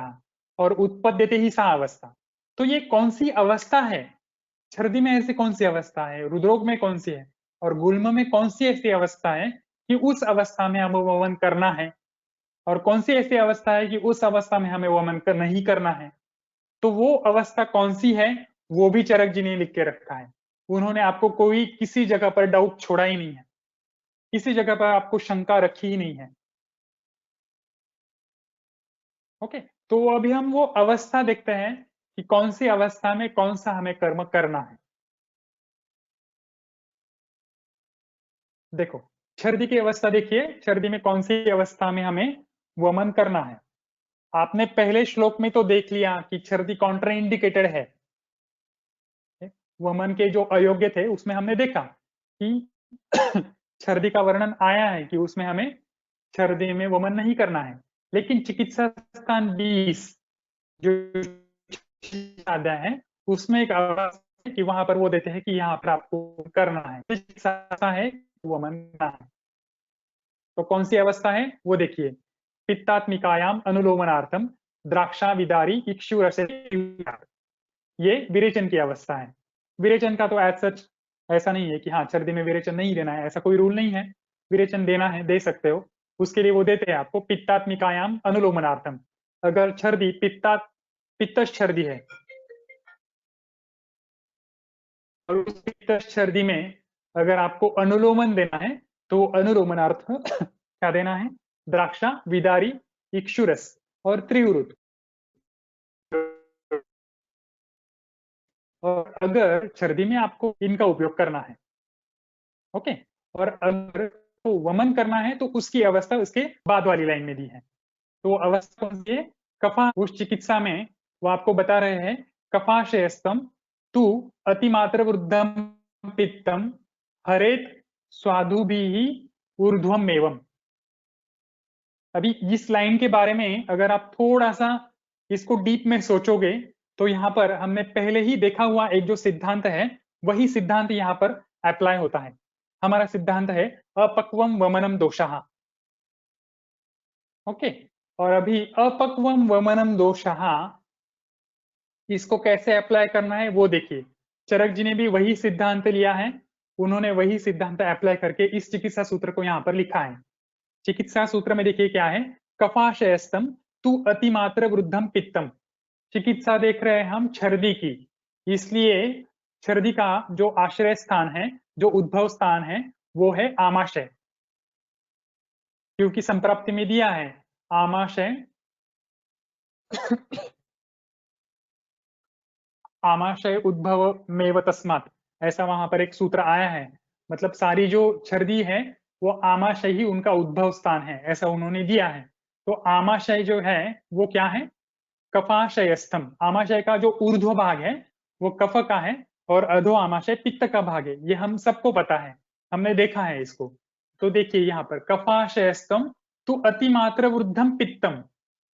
और उत्पद्यते ही सा अवस्था। तो ये कौन सी अवस्था है, छर्दी में ऐसी कौन सी अवस्था है, रुद्रोग में कौन सी है और गुल्म में कौन सी ऐसी अवस्था है कि उस अवस्था में हमें वमन करना है, और कौन सी ऐसी अवस्था है कि उस अवस्था में हमें वमन कर नहीं करना है। तो वो अवस्था कौन सी है वो भी चरक जी ने लिख के रखा है। उन्होंने आपको कोई किसी जगह पर डाउट छोड़ा ही नहीं है, किसी जगह पर आपको शंका रखी ही नहीं है। ओके, तो अभी हम वो अवस्था देखते हैं कि कौन सी अवस्था में कौन सा हमें कर्म करना है। देखो, छर्दी की अवस्था देखिए, छर्दी में कौन सी अवस्था में हमें वमन करना है। आपने पहले श्लोक में तो देख लिया कि छर्दी कॉन्ट्राइंडिकेटेड है। वमन के जो अयोग्य थे उसमें हमने देखा कि छर्दी का वर्णन आया है कि उसमें हमें छर्दी में वमन नहीं करना है। लेकिन चिकित्सा स्थान 20 जो अध्याय है उसमें एक अवस्था है कि वहां पर वो देते हैं कि यहाँ पर आपको करना है, चिकित्सा है वमन करना है। तो कौन सी अवस्था है वो देखिए, पित्तात्मिकायाम अनुलोमनार्थम द्राक्षा विदारी इक्षु रसे, ये विरेचन की अवस्था है। विरेचन का तो एज सच ऐसा नहीं है कि हाँ छर्दी में विरेचन नहीं देना है, ऐसा कोई रूल नहीं है। विरेचन देना है दे सकते हो, उसके लिए वो देते हैं आपको पित्तात्मिकायाम अनुलोमनार्थम। अगर छर्दी पित्तश छर्दी है और उस पित्तश छर्दी में अगर आपको अनुलोमन देना है तो अनुलोमनार्थ क्या देना है, द्राक्षा विदारी इक्षुरस और त्रिउरुत। और अगर छर्दी में आपको इनका उपयोग करना है, ओके, और अगर तो वमन करना है तो उसकी अवस्था उसके बाद वाली लाइन में दी है। तो अवस्था कौन सी है, कफा, उस चिकित्सा में वो आपको बता रहे हैं कफाशयस्तम तू अतिमात्र वृद्धम पित्तम हरेत स्वादु भी ही ऊर्ध्वम एवं। अभी इस लाइन के बारे में अगर आप थोड़ा सा इसको डीप में सोचोगे तो यहाँ पर हमने पहले ही देखा हुआ एक जो सिद्धांत है वही सिद्धांत यहाँ पर अप्लाई होता है। हमारा सिद्धांत है अपक्वम वमनम दोषः। ओके, और अभी अपक्वम वमनम दोषः इसको कैसे अप्लाई करना है वो देखिए, चरक जी ने भी वही सिद्धांत लिया है, उन्होंने वही सिद्धांत अप्लाई करके इस चिकित्सा सूत्र को यहाँ पर लिखा है। चिकित्सा सूत्र में देखिए क्या है, कफाशयस्तम तू अतिमात्र वृद्धम पित्तम। चिकित्सा देख रहे हैं हम छर्दी की, इसलिए छर्दी का जो आश्रय स्थान है, जो उद्भव स्थान है वो है आमाशय, क्योंकि संप्राप्ति में दिया है आमाशय आमाशय उद्भव मेव तस्मात्, ऐसा वहां पर एक सूत्र आया है। मतलब सारी जो छर्दी है वो आमाशय ही उनका उद्भव स्थान है, ऐसा उन्होंने दिया है। तो आमाशय जो है वो क्या है, कफाशयस्थम। आमाशय का जो ऊर्ध्व भाग है वो कफ का है और अधो आमाशय पित्त का भाग है, ये हम सबको पता है, हमने देखा है इसको। तो देखिए यहाँ पर कफाशयस्थम तो अतिमात्र वृद्धम पित्तम,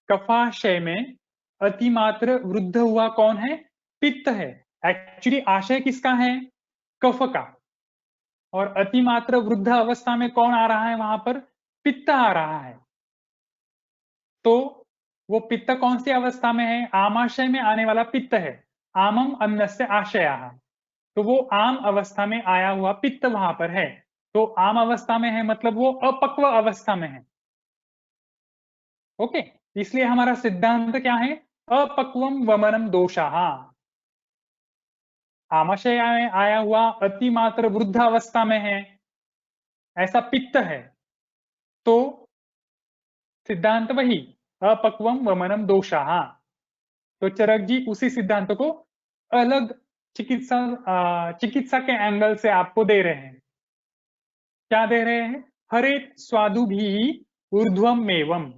कफाशय में अतिमात्र वृद्ध हुआ कौन है? पित्त है। एक्चुअली आशय किसका है? कफ का। और अतिमात्र वृद्ध अवस्था में कौन आ रहा है वहां पर? पित्त आ रहा है। तो वो पित्त कौन सी अवस्था में है? आमाशय में आने वाला पित्त है। आमम अन्नस्य आशयः। तो वो आम अवस्था में आया हुआ पित्त वहां पर है। तो आम अवस्था में है मतलब वो अपक्व अवस्था में है। ओके, इसलिए हमारा सिद्धांत क्या है? अपक्वम वमनम दोषः। आमाशय में आया हुआ अतिमात्र वृद्ध अवस्था में है, ऐसा पित्त है, तो सिद्धांत वही अपक्वम वमनम दोषः। तो चरक जी उसी सिद्धांत को अलग चिकित्सा के एंगल से आपको दे रहे हैं। क्या दे रहे हैं? हरेत स्वादु भी ऊर्ध्वम एवं।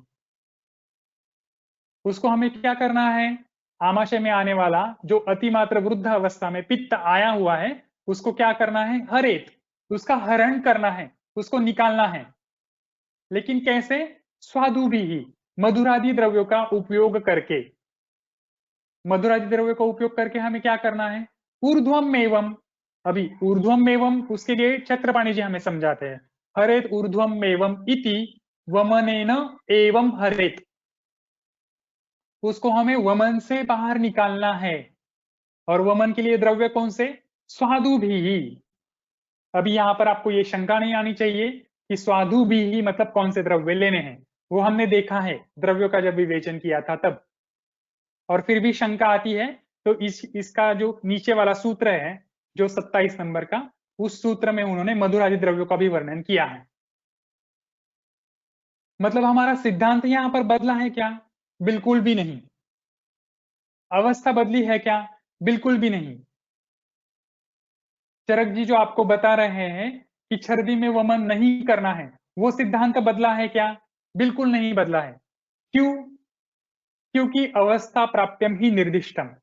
उसको हमें क्या करना है? आमाशय में आने वाला जो अतिमात्र वृद्ध अवस्था में पित्त आया हुआ है, उसको क्या करना है? हरेत, उसका हरण करना है, उसको निकालना है। लेकिन कैसे? स्वादु भी, मधुरादि द्रव्यों का उपयोग करके। मधुरादि द्रव्य का उपयोग करके हमें क्या करना है? ऊर्ध्वम एवं। अभी ऊर्ध्वम एवं उसके लिए छत्रपाणी जी हमें समझाते हैं। हरेत ऊर्ध्वम एवं इति वमनेन एवं हरेत। उसको हमें वमन से बाहर निकालना है। और वमन के लिए द्रव्य कौन से? स्वादु भी। अभी यहां पर आपको ये शंका नहीं आनी चाहिए कि स्वादु भी ही मतलब कौन से द्रव्य लेने हैं। वो हमने देखा है द्रव्यों का जब विवेचन किया था तब। और फिर भी शंका आती है तो इसका जो नीचे वाला सूत्र है जो 27 नंबर का, उस सूत्र में उन्होंने मधुरादि द्रव्यों का भी वर्णन किया है। मतलब हमारा सिद्धांत यहां पर बदला है क्या? बिल्कुल भी नहीं। अवस्था बदली है क्या? बिल्कुल भी नहीं। चरक जी जो आपको बता रहे हैं कि छर्दी में वमन नहीं करना है, वो सिद्धांत बदला है क्या? बिल्कुल नहीं बदला है। क्यों? क्योंकि अवस्था प्राप्त्यम ही निर्दिष्टम।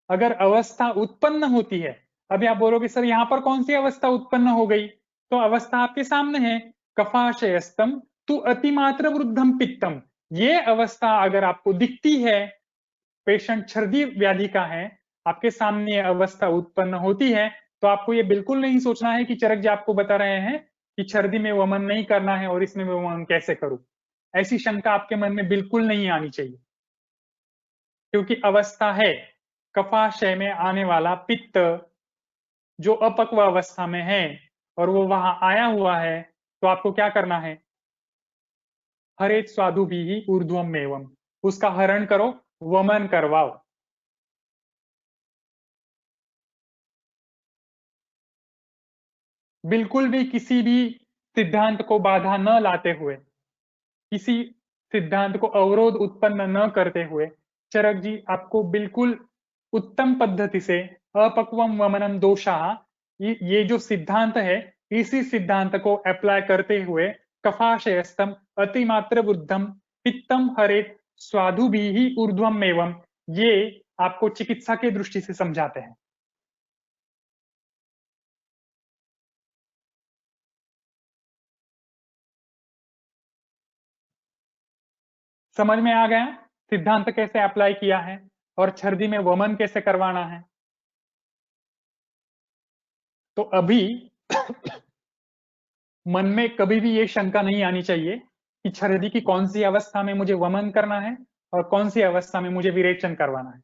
अगर अवस्था उत्पन्न होती है, अभी आप बोलोगे सर यहां पर कौन सी अवस्था उत्पन्न हो गई? तो अवस्था आपके सामने है, कफाशयस्तम तु अतिमात्र वृद्धम पित्तम। ये अवस्था अगर आपको दिखती है, पेशेंट छर्दी व्याधि का है, आपके सामने ये अवस्था उत्पन्न होती है, तो आपको ये बिल्कुल नहीं सोचना है कि चरक जी आपको बता रहे हैं कि छर्दी में वमन नहीं करना है और इसमें वमन कैसे करूं। ऐसी शंका आपके मन में बिल्कुल नहीं आनी चाहिए। क्योंकि अवस्था है कफाशय में आने वाला पित्त जो अपक्व अवस्था में है और वो वहां आया हुआ है, तो आपको क्या करना है? हरेत स्वादु भी ही ऊर्ध्वम एवं, उसका हरण करो, वमन करवाओ। बिल्कुल भी किसी भी सिद्धांत को बाधा न लाते हुए, किसी सिद्धांत को अवरोध उत्पन्न न करते हुए, चरक जी आपको बिल्कुल उत्तम पद्धति से अपक्वम वमनम दोषः, ये जो सिद्धांत है, इसी सिद्धांत को अप्लाई करते हुए कफाशयस्तम अतिमात्र वृद्धम पित्तम हरेत स्वादु भी ही ऊर्ध्वम एवं, ये आपको चिकित्सा की दृष्टि से समझाते हैं। समझ में आ गया सिद्धांत कैसे अप्लाई किया है और छर्दी में वमन कैसे करवाना है? तो अभी मन में कभी भी ये शंका नहीं आनी चाहिए कि छर्दी की कौन सी अवस्था में मुझे वमन करना है और कौन सी अवस्था में मुझे विरेचन करवाना है।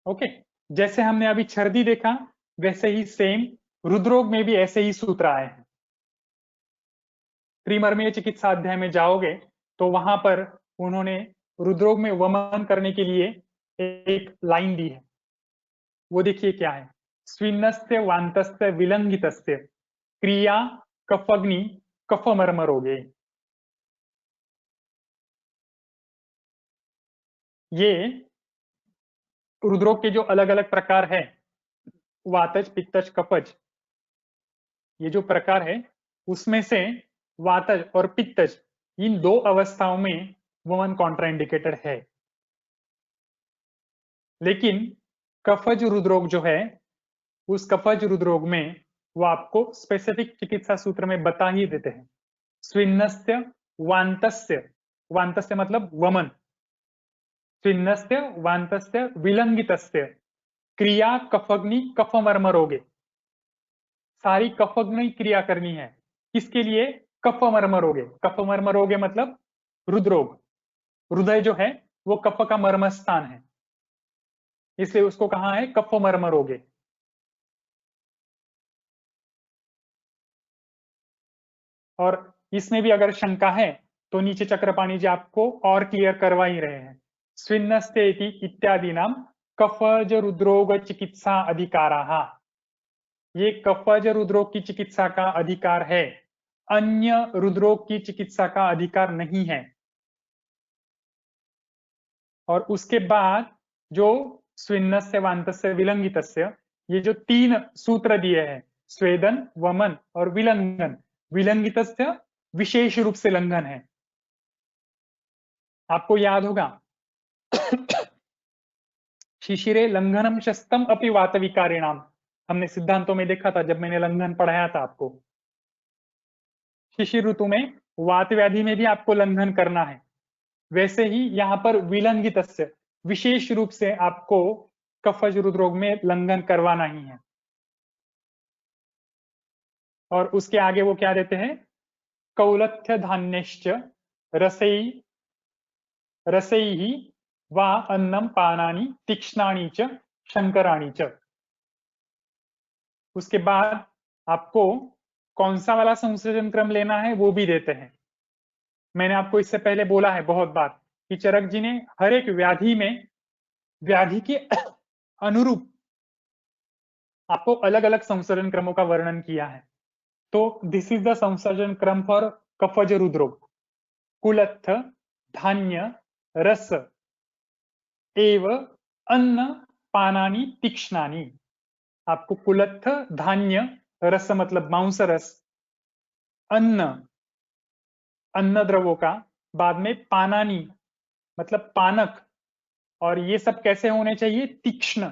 ओके, जैसे हमने अभी छर्दी देखा, वैसे ही सेम रुद्रोग में भी ऐसे ही सूत्र आए हैं। त्रिमर्मीय चिकित्सा अध्याय में जाओगे तो वहां पर उन्होंने रुद्रोग में वमन करने के लिए एक लाइन दी है। वो देखिए क्या है? स्विन्नस्य वान्तस्य विलंघितस्य क्रिया कफग्नि कफमर्मरोगे। ये रुद्रोग के जो अलग अलग प्रकार है, वातज पित्तज कफज, ये जो प्रकार है उसमें से वातज और पित्तज, इन दो अवस्थाओं में वमन कॉन्ट्राइंडिकेटेड है। लेकिन कफज रुद्रोग जो है, उस कफज रुद्रोग में वो आपको स्पेसिफिक चिकित्सा सूत्र में बता ही देते हैं। स्विन्नस्य वान्तस्य, वान्तस्य मतलब वमन, स्विन्नस्य वान्तस्य विलंगितस्य, क्रिया कफग्नि कफमर्म रोगे, सारी कफग्नि क्रिया करनी है। किसके लिए? कफमर्म रोगे। कफमर्म रोगे मतलब हृदरोग, हृदय जो है वो कफ का मर्म स्थान है, इसलिए उसको कहा है कफमर्म रोगे। और इसमें भी अगर शंका है तो नीचे चक्रपाणी जी आपको और क्लियर करवा ही रहे हैं। स्विन्नस्तेति इत्यादि नाम कफज रुद्रोग चिकित्सा अधिकाराः, ये कफज रुद्रोग की चिकित्सा का अधिकार है, अन्य रुद्रोग की चिकित्सा का अधिकार नहीं है। और उसके बाद जो स्विन्नस्य वान्तस्य विलंगितस्य, ये जो तीन सूत्र दिए हैं, स्वेदन, वमन और विलंघन, विलंगितस्य विशेष रूप से लंघन है। आपको याद होगा शिशिरे लंघनम शस्तम अपि वात विकारिणाम, हमने सिद्धांतों में देखा था जब मैंने लंघन पढ़ाया था आपको। शिशिर ऋतु में वात व्याधि में भी आपको लंघन करना है, वैसे ही यहाँ पर विलंघितस्य विशेष रूप से आपको कफज रुद्रोग में लंघन करवाना ही है। और उसके आगे वो क्या देते हैं? कौलथ्य धान्यश्च रसई रसैहि वा अन्नम पानानि तीक्ष्णानि च शंकराणि च। उसके बाद आपको कौन सा वाला संश्लेषण क्रम लेना है वो भी देते हैं। मैंने आपको इससे पहले बोला है बहुत बार कि चरक जी ने हर एक व्याधि में व्याधि के अनुरूप आपको अलग अलग संसर्जन क्रमों का वर्णन किया है। तो दिस इज द संसर्जन क्रम फॉर कफज रुद्रोग। कुलत्थ, धान्य, रस एव अन्न, पानानि तीक्ष्णानि। आपको कुलत्थ, धान्य, रस मतलब मांस रस, अन्न, अन्न द्रवों का, बाद में पानानि मतलब पानक, और ये सब कैसे होने चाहिए? तीक्ष्ण।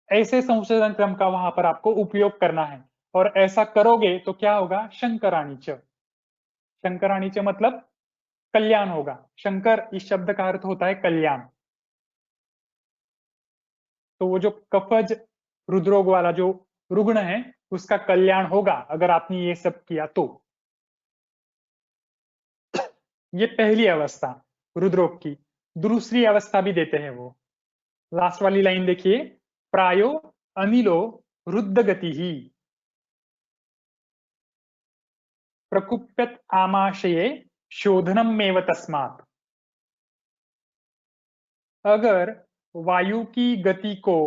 ऐसे संशोधन क्रम का वहां पर आपको उपयोग करना है, और ऐसा करोगे तो क्या होगा? शंकराणी च। शंकराणी च मतलब कल्याण होगा। शंकर इस शब्द का अर्थ होता है कल्याण। तो वो जो कफज रुद्रोग वाला जो रुग्ण है उसका कल्याण होगा अगर आपने ये सब किया तो। ये पहली अवस्था रुद्रोग की। दूसरी अवस्था भी देते हैं वो, लास्ट वाली लाइन देखिए, प्रायो अनिलो रुद्ध गति ही प्रकुप्यत आमाशये शोधनम मेव तस्मात्। अगर वायु की गति को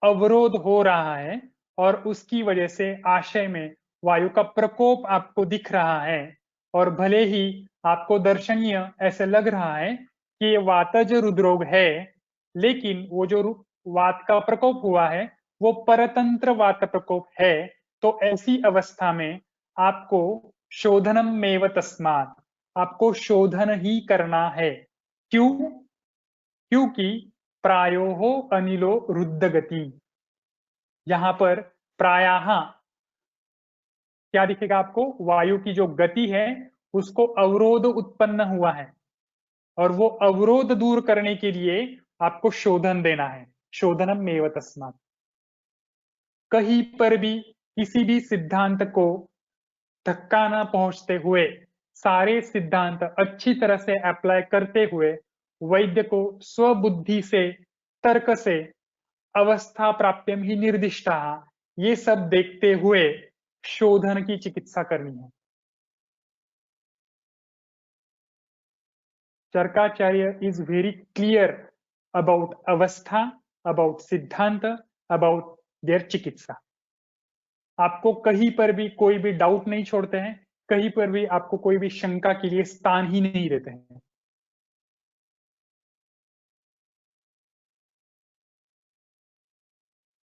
अवरोध हो रहा है और उसकी वजह से आशय में वायु का प्रकोप आपको दिख रहा है, और भले ही आपको दर्शनीय ऐसे लग रहा है कि ये वातज रुद्रोग है, लेकिन वो जो वात का प्रकोप हुआ है वो परतंत्र वात प्रकोप है, तो ऐसी अवस्था में आपको शोधनम मेव तस्मात्, आपको शोधन ही करना है। क्यों? क्योंकि प्रायो अनिलो रुद्ध गति, यहां पर प्रायः क्या दिखेगा आपको? वायु की जो गति है उसको अवरोध उत्पन्न हुआ है, और वो अवरोध दूर करने के लिए आपको शोधन देना है। शोधनम मेव तस्मात्। कहीं पर भी किसी भी सिद्धांत को धक्का ना पहुंचते हुए, सारे सिद्धांत अच्छी तरह से अप्लाई करते हुए, वैद्य को स्वबुद्धि से, तर्क से अवस्था प्राप्त्यम ही निर्दिष्टा, ये सब देखते हुए शोधन की चिकित्सा करनी है। Charakacharya is very clear about अवस्था, अबाउट सिद्धांत, अबाउट देयर चिकित्सा। आपको कहीं पर भी कोई भी डाउट नहीं छोड़ते हैं, कहीं पर भी आपको कोई भी शंका के लिए स्थान ही नहीं देते हैं।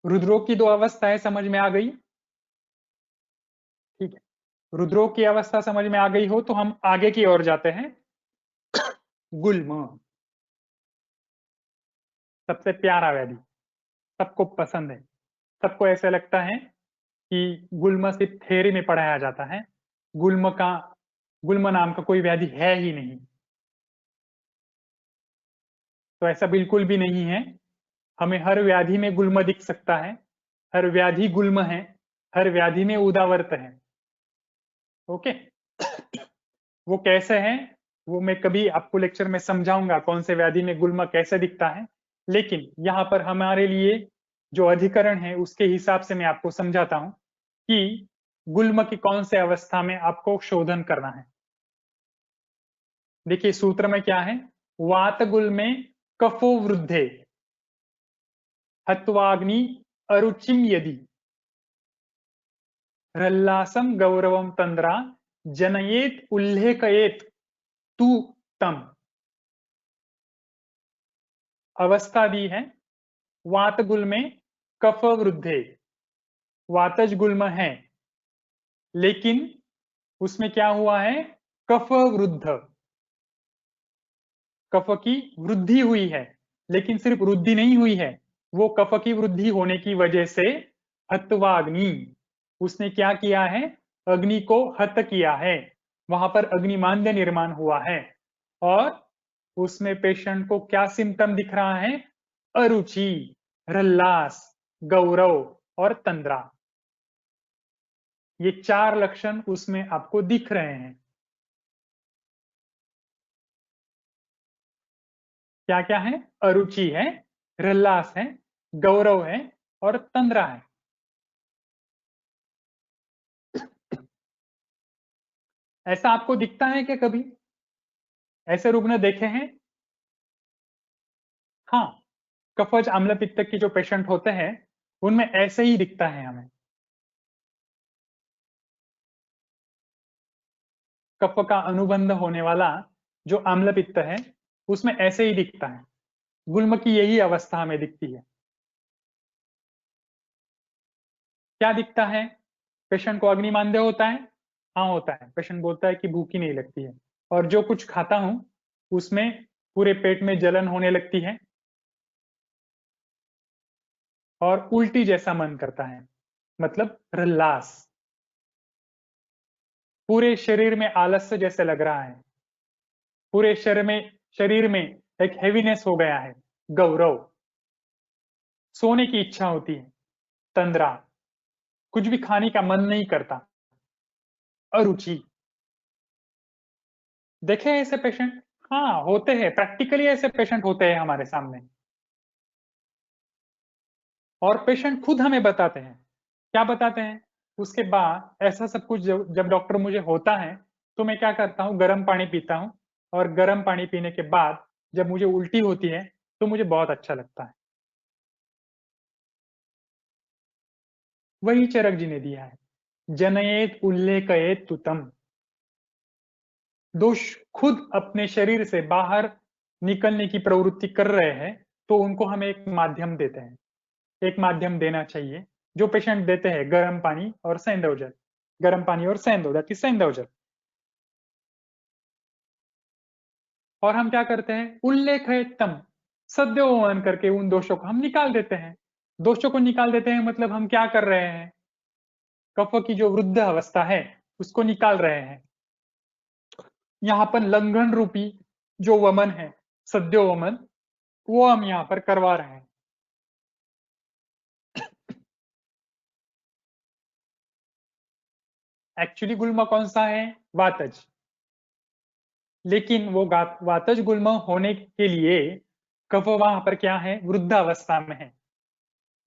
रुद्रोग की दो अवस्थाएं समझ में आ गई? ठीक है, रुद्रोग की अवस्था समझ में आ गई हो तो हम आगे की ओर जाते हैं। गुल्म, सबसे प्यारा व्याधि, सबको पसंद है, सबको ऐसा लगता है कि गुल्म सिर्फ थ्योरी में पढ़ाया जाता है, गुल्म नाम का कोई व्याधि है ही नहीं। तो ऐसा बिल्कुल भी नहीं है। हमें हर व्याधि में गुल्म दिख सकता है, हर व्याधि गुल्म है, हर व्याधि में उदावर्त है। ओके, वो कैसे है वो मैं कभी आपको लेक्चर में समझाऊंगा, कौन से व्याधि में गुल्म कैसे दिखता है। लेकिन यहाँ पर हमारे लिए जो अधिकरण है उसके हिसाब से मैं आपको समझाता हूं कि गुल्म की कौन से अवस्था में आपको शोधन करना है। देखिए सूत्र में क्या है, वात गुल्मे कफो वृद्धे हत्वाग्नि अरुचिम यदि रल्लासम गौरवम तंद्रा जनयेत उल्लेखयेत तू तम। अवस्था दी है वात गुल्मे कफ वृद्धे, वातज गुल्म है लेकिन उसमें क्या हुआ है, कफ वृद्ध, कफ की वृद्धि हुई है। लेकिन सिर्फ वृद्धि नहीं हुई है, वो कफ की वृद्धि होने की वजह से हत्वाग्नि, उसने क्या किया है, अग्नि को हत किया है, वहां पर अग्निमांद्य निर्माण हुआ है। और उसमें पेशेंट को क्या सिम्टम दिख रहा है, अरुचि, रल्लास, गौरव और तंद्रा। ये 4 लक्षण उसमें आपको दिख रहे हैं। क्या क्या है, अरुचि है, रल्लास है, गौरव है और तंद्रा है। ऐसा आपको दिखता है क्या कभी, ऐसे रुग्ण देखे हैं? हाँ, कफज आम्ल पित्त के जो पेशेंट होते हैं उनमें ऐसे ही दिखता है हमें। कफ का अनुबंध होने वाला जो आम्ल पित्त है उसमें ऐसे ही दिखता है। गुल्म की यही अवस्था हमें दिखती है। क्या दिखता है, पेशेंट को अग्निमांद्य होता है, हाँ होता है, पेशेंट बोलता है कि भूख ही नहीं लगती है, और जो कुछ खाता हूं उसमें पूरे पेट में जलन होने लगती है और उल्टी जैसा मन करता है, मतलब रल्लास, पूरे शरीर में आलस्य जैसे लग रहा है, पूरे शरीर में एक हेवीनेस हो गया है, गौरव, सोने की इच्छा होती है, तंद्रा, कुछ भी खाने का मन नहीं करता, अरुचि। देखे ऐसे पेशेंट? हाँ होते हैं, प्रैक्टिकली ऐसे पेशेंट होते हैं हमारे सामने। और पेशेंट खुद हमें बताते हैं, क्या बताते हैं, उसके बाद ऐसा सब कुछ जब डॉक्टर मुझे होता है तो मैं क्या करता हूँ, गर्म पानी पीता हूँ, और गर्म पानी पीने के बाद जब मुझे उल्टी होती है तो मुझे बहुत अच्छा लगता है। वही चरक जी ने दिया है, जनयेत उल्लेखयेत तुतम। दोष खुद अपने शरीर से बाहर निकलने की प्रवृत्ति कर रहे हैं तो उनको हम एक माध्यम देते हैं, एक माध्यम देना चाहिए, जो पेशेंट देते हैं गर्म पानी और सेंधव जल, गर्म पानी और सेंधव, दैट इज सेंधव जल। और हम क्या करते हैं, उल्लेख है तम, सद्योवन करके उन दोषों को हम निकाल देते हैं। दोषों को निकाल देते हैं मतलब हम क्या कर रहे हैं, कफ की जो वृद्ध अवस्था है उसको निकाल रहे हैं। यहाँ पर लंघन रूपी जो वमन है, सद्यो वमन, वो हम यहाँ पर करवा रहे हैं। एक्चुअली गुल्म कौन सा है, वातज, लेकिन वो वातज गुल्म होने के लिए कफ वहां पर क्या है, वृद्धावस्था में है,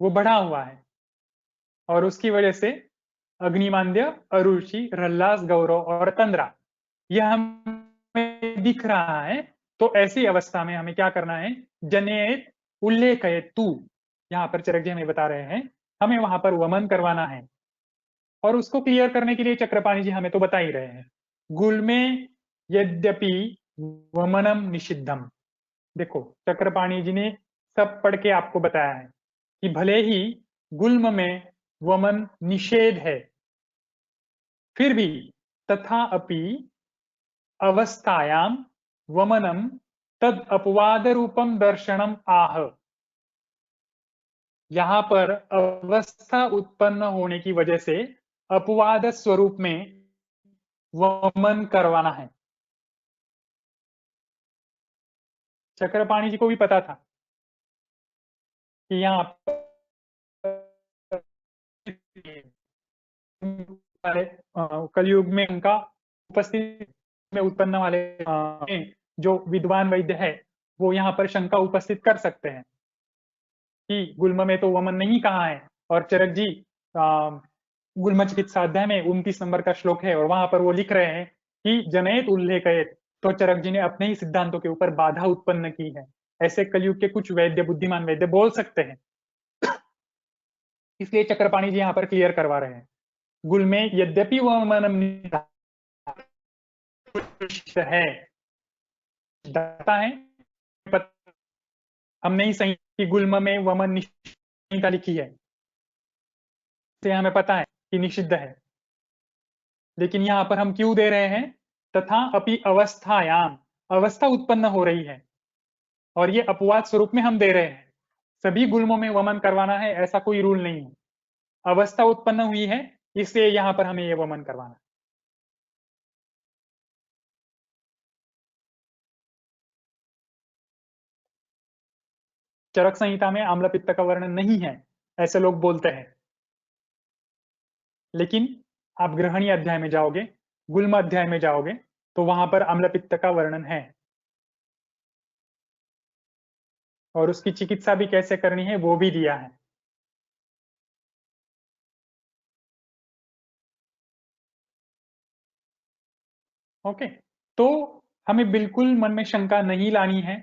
वो बढ़ा हुआ है, और उसकी वजह से अग्निमांद्य, अरुचि, रल्लास, गौरव और तंद्रा यह हमें दिख रहा है। तो ऐसी अवस्था में हमें क्या करना है, जनेत उल्लेख है तू, यहाँ पर चरक जी हमें बता रहे हैं हमें वहां पर वमन करवाना है। और उसको क्लियर करने के लिए चक्रपाणी जी हमें तो बता ही रहे हैं, गुल्मे यद्यपि वमनम निषिद्धम। देखो चक्रपाणी जी ने सब पढ़ के आपको बताया है कि भले ही गुल्म में वमन निषेध है, फिर भी तथा अपि अवस्थायाम वमनम तद अपवाद रूपम दर्शनम आह। यहाँ पर अवस्था उत्पन्न होने की वजह से अपवाद स्वरूप में वमन करवाना है। चक्रपाणी जी को भी पता था कि यहाँ कलयुग में उनका उपस्थित में उत्पन्न वाले जो विद्वान वैद्य है वो यहाँ पर शंका उपस्थित कर सकते हैं कि गुल्म में तो वमन नहीं कहा है। और चरक जी गुल्म चिकित्सा अध्याय में 29 नंबर का श्लोक है और वहां पर वो लिख रहे हैं कि जनयत उल्लेखयत, तो चरक जी ने अपने ही सिद्धांतों के ऊपर बाधा उत्पन्न की है। ऐसे कलयुग के कुछ वैद्य, बुद्धिमान वैद्य बोल सकते हैं, इसलिए चक्रपाणी जी यहाँ पर क्लियर करवा रहे हैं। गुल में यद्यपि वमनम है, है हम नहीं सही कि गुल्म में वमन निषिद्ध लिखी है, से हमें पता है कि निषिद्ध है, लेकिन यहाँ पर हम क्यों दे रहे हैं? तथा अपि अवस्थायाम, अवस्था उत्पन्न हो रही है और ये अपवाद स्वरूप में हम दे रहे हैं। सभी गुल्मों में वमन करवाना है ऐसा कोई रूल नहीं है, अवस्था उत्पन्न हुई है इसलिए यहाँ पर हमें ये वमन करवाना है। चरक संहिता में आम्ल पित्त का वर्णन नहीं है ऐसे लोग बोलते हैं, लेकिन आप ग्रहणी अध्याय में जाओगे, गुल्म अध्याय में जाओगे तो वहां पर अम्ल पित्त का वर्णन है और उसकी चिकित्सा भी कैसे करनी है वो भी दिया है। ओके, तो हमें बिल्कुल मन में शंका नहीं लानी है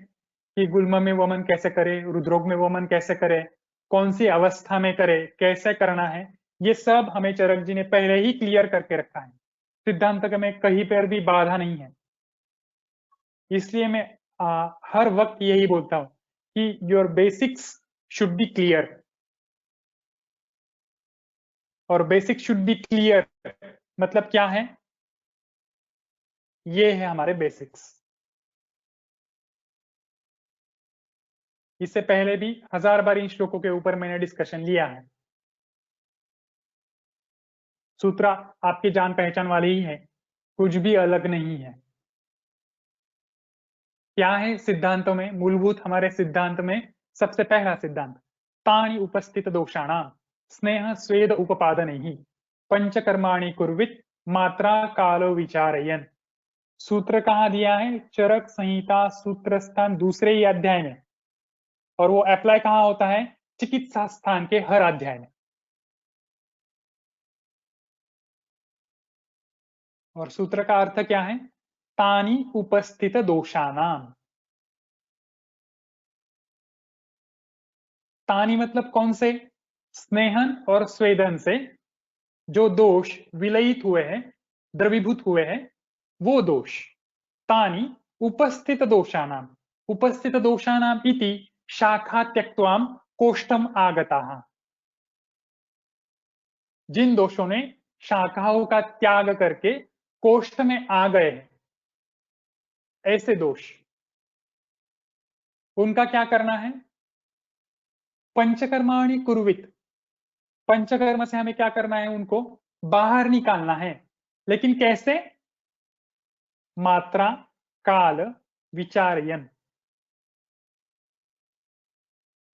कि गुल्म में वमन कैसे करे, रुद्रोग में वमन कैसे करे, कौन सी अवस्था में करे, कैसे करना है, ये सब हमें चरक जी ने पहले ही क्लियर करके रखा है। सिद्धांत में कहीं पर भी बाधा नहीं है, इसलिए मैं हर वक्त यही बोलता हूं कि your basics should be clear, और बेसिक शुड बी क्लियर मतलब क्या है? ये है हमारे बेसिक्स। इससे पहले भी 1000 बार इन श्लोकों के ऊपर मैंने डिस्कशन लिया है। सूत्र आपकी जान पहचान वाले ही है, कुछ भी अलग नहीं है। क्या है सिद्धांतों में मूलभूत? हमारे सिद्धांत में सबसे पहला सिद्धांत तानि उपस्थित दोषाणाम स्नेह स्वेद उपपादन ही पंचकर्माणि कुर्वित मात्रा कालो विचारयन। सूत्र कहाँ दिया है? चरक संहिता सूत्र स्थान दूसरे ही अध्याय में, और वो अप्लाई कहाँ होता है? चिकित्सा स्थान के हर अध्याय में। और सूत्र का अर्थ क्या है? तानि उपस्थित दोषानाम। तानि मतलब कौन से? स्नेहन और स्वेदन से जो दोष विलयित हुए हैं, द्रवीभूत हुए हैं, वो दोष। तानि उपस्थित दोषानाम, उपस्थित दोषानाम इति शाखा त्यक्त्वाम कोष्ठम आगताः। जिन दोषों ने शाखाओं का त्याग करके कोष्ठ में आ गए हैं, ऐसे दोष, उनका क्या करना है? पंचकर्माणि कुर्वित, पंचकर्म से हमें क्या करना है? उनको बाहर निकालना है। लेकिन कैसे? मात्रा काल विचारयन,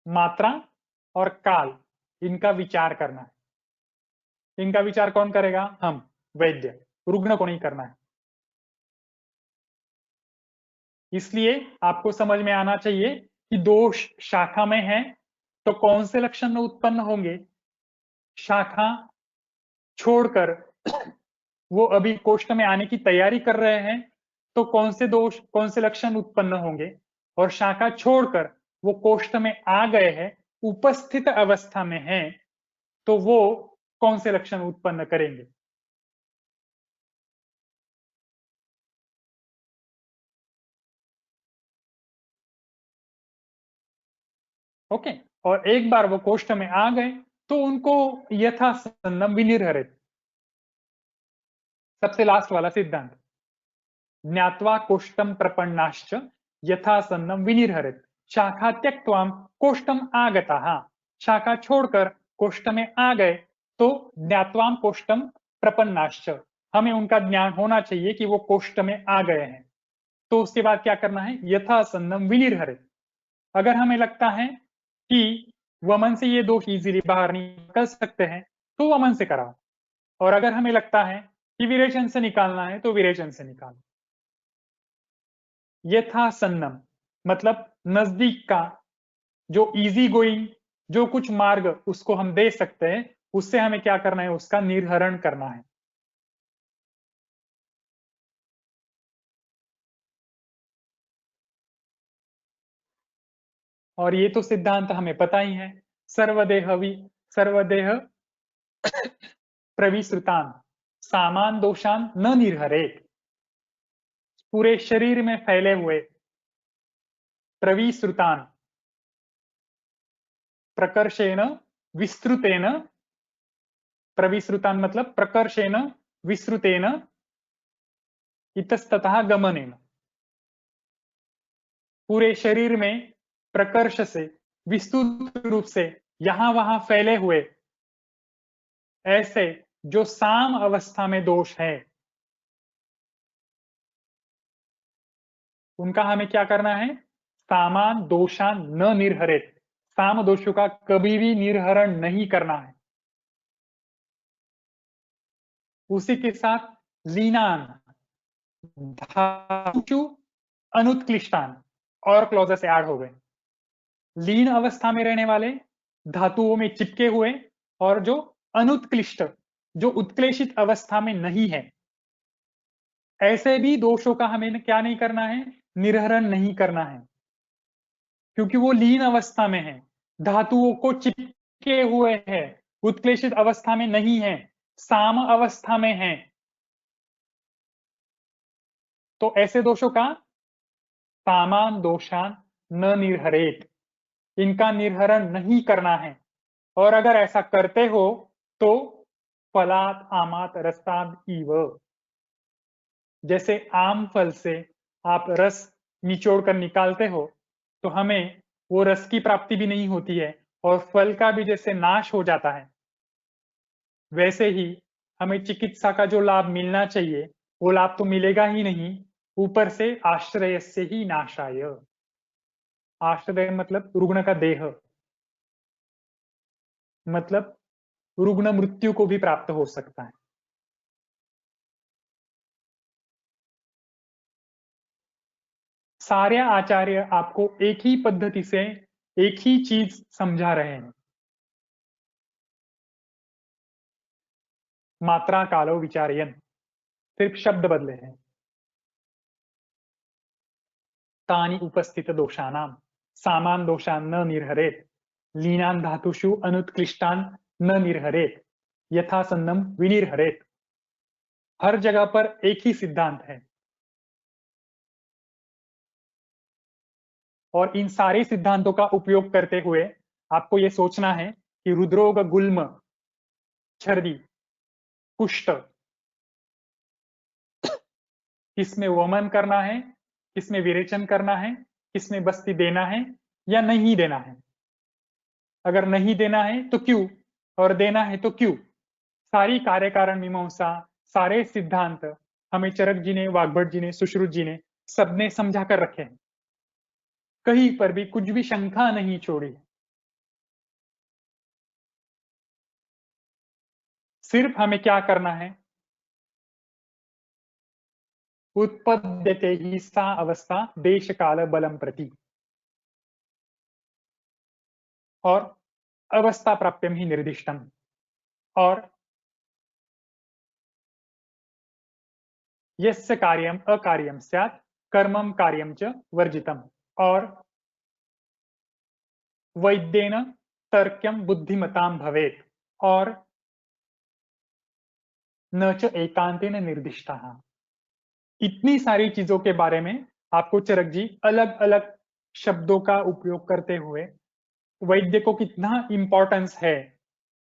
मात्रा और काल इनका विचार करना है। इनका विचार कौन करेगा? हम वैद्य, रुग्ण को नहीं करना है। इसलिए आपको समझ में आना चाहिए कि दोष शाखा में है तो कौन से लक्षण उत्पन्न होंगे, शाखा छोड़कर वो अभी कोष्ठ में आने की तैयारी कर रहे हैं तो कौन से दोष, कौन से लक्षण उत्पन्न होंगे, और शाखा छोड़कर वो कोष्ठ में आ गए हैं, उपस्थित अवस्था में हैं, तो वो कौन से लक्षण उत्पन्न करेंगे। ओके, और एक बार वो कोष्ठ में आ गए तो उनको यथासन्नम विनिर्हरित, सबसे लास्ट वाला सिद्धांत, ज्ञात्वा कोष्ठम प्रपन्नाश्च यथासन्नम विनिर्हरित शाखा त्यक्त्वाम कोष्ठम आगताः। शाखा छोड़कर कोष्ठ में आ गए तो ज्ञात्वाम कोष्ठम प्रपन्नाश्च, हमें उनका ज्ञान होना चाहिए कि वो कोष्ठ में आ गए हैं। तो उसके बाद क्या करना है, यथासन्नम विनिर्हरे। अगर हमें लगता है कि वमन से ये दोष इजीली बाहर निकल सकते हैं तो वमन से कराओ, और अगर हमें लगता है कि विरेचन से निकालना है तो विरेचन से निकालो। यथासन्नम मतलब नजदीक का, जो इजी गोइंग, जो कुछ मार्ग उसको हम दे सकते हैं, उससे हमें क्या करना है, उसका निर्हरण करना है। और ये तो सिद्धांत हमें पता ही है, सर्वदेह प्रविश्रुतान सामान दोषान न निर्हरेत। पूरे शरीर में फैले हुए प्रविश्रुतान, प्रकर्षेण विस्तृतेन, प्रविश्रुतान मतलब प्रकर्षेण विस्तृतेन इतस्ततः गमनेन, पूरे शरीर में प्रकर्ष से विस्तृत रूप से यहां वहां फैले हुए ऐसे जो साम अवस्था में दोष है, उनका हमें क्या करना है, सामान दोषान न निर्हरित, साम दोषों का कभी भी निर्हरण नहीं करना है। उसी के साथ लीनान धातु अनुत्कृष्टान और क्लॉजेस ऐड हो गए। लीन अवस्था में रहने वाले, धातुओं में चिपके हुए, और जो अनुत्कृष्ट, जो उत्क्लेशित अवस्था में नहीं है, ऐसे भी दोषों का हमें क्या नहीं करना है, निर्हरण नहीं करना है, क्योंकि वो लीन अवस्था में है, धातुओं को चिपके हुए है, उत्क्लेशित अवस्था में नहीं है, साम अवस्था में है। तो ऐसे दोषों का सामान दोषान न निर्हरेत, इनका निर्हरण नहीं करना है। और अगर ऐसा करते हो तो फलात आमात रसाद इव, जैसे आम फल से आप रस निचोड़ कर निकालते हो तो हमें वो रस की प्राप्ति भी नहीं होती है, और फल का भी जैसे नाश हो जाता है, वैसे ही हमें चिकित्सा का जो लाभ मिलना चाहिए वो लाभ तो मिलेगा ही नहीं, ऊपर से आश्रय से ही नाशाय। आश्रय मतलब रुग्ण का देह, मतलब रुग्ण मृत्यु को भी प्राप्त हो सकता है। सारे आचार्य आपको एक ही पद्धति से एक ही चीज समझा रहे हैं, मात्रा कालो विचारयन, सिर्फ शब्द बदले हैं। तानि उपस्थित दोषानाम सामान दोषान न निर्हरेत, लीनान धातुषु अनुत्कृष्टान न निर्हरेत, यथासन्नम विनिर्हरेत। हर जगह पर एक ही सिद्धांत है, और इन सारे सिद्धांतों का उपयोग करते हुए आपको यह सोचना है कि रुद्रोग, गुल्म, छर्दी, कुष्ठ, किसमें वमन करना है, किसमें विरेचन करना है, किसमें बस्ती देना है या नहीं देना है। अगर नहीं देना है तो क्यों, और देना है तो क्यों। सारी कार्य कारण मीमांसा, सारे सिद्धांत हमें चरक जी ने, वाग्भट जी ने, सुश्रुत जी ने सबने समझा कर रखे हैं, कहीं पर भी कुछ भी शंका नहीं छोड़ी। सिर्फ हमें क्या करना है, उत्पद्यते ही सा अवस्था देश काल बलम प्रति, और अवस्था प्राप्यम ही निर्दिष्टम, और यस्य कार्यम अकार्यम स्यात् कर्मम कार्यम च वर्जितम, और वैद्येन तर्क्यम बुद्धिमताम भवेत, और न च एकांतेन निर्दिष्टा। इतनी सारी चीजों के बारे में आपको चरक जी अलग अलग शब्दों का उपयोग करते हुए वैद्य को कितना इंपॉर्टेंस है,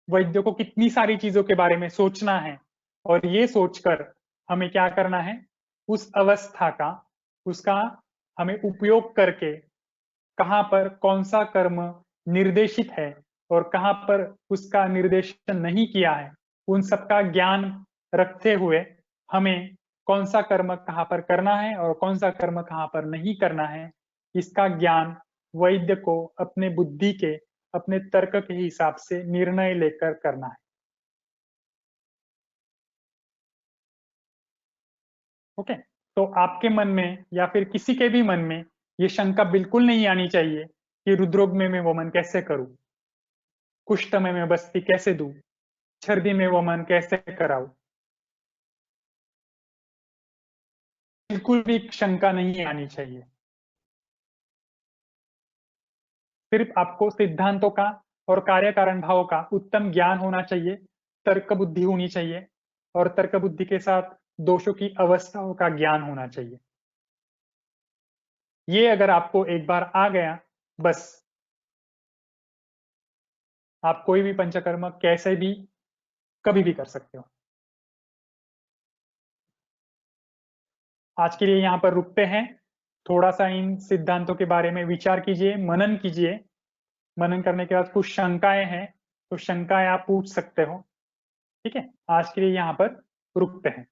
वैद्य को कितनी सारी चीजों के बारे में सोचना है, और ये सोचकर हमें क्या करना है, उस अवस्था का, उसका हमें उपयोग करके कहां पर कौन सा कर्म निर्देशित है और कहाँ पर उसका निर्देशन नहीं किया है, उन सबका ज्ञान रखते हुए हमें कौन सा कर्म कहाँ पर करना है और कौन सा कर्म कहाँ पर नहीं करना है, इसका ज्ञान वैद्य को अपने बुद्धि के, अपने तर्क के हिसाब से निर्णय लेकर करना है। ओके, तो आपके मन में या फिर किसी के भी मन में ये शंका बिल्कुल नहीं आनी चाहिए कि रुद्रोग में मैं वमन कैसे करूं, कुष्ठ में मैं बस्ती कैसे दूं, छर्दी में वमन कैसे कराऊं। बिल्कुल भी शंका नहीं आनी चाहिए। सिर्फ आपको सिद्धांतों का और कार्य कारण भाव का उत्तम ज्ञान होना चाहिए, तर्क बुद्धि होनी चाहिए और तर्क बुद्धि के साथ दोषों की अवस्थाओं का ज्ञान होना चाहिए। ये अगर आपको एक बार आ गया, बस आप कोई भी पंचकर्म कैसे भी कभी भी कर सकते हो। आज के लिए यहाँ पर रुकते हैं। थोड़ा सा इन सिद्धांतों के बारे में विचार कीजिए, मनन कीजिए। मनन करने के बाद कुछ शंकाएं हैं, तो शंकाएं आप पूछ सकते हो। ठीक है, आज के लिए यहाँ पर रुकते हैं।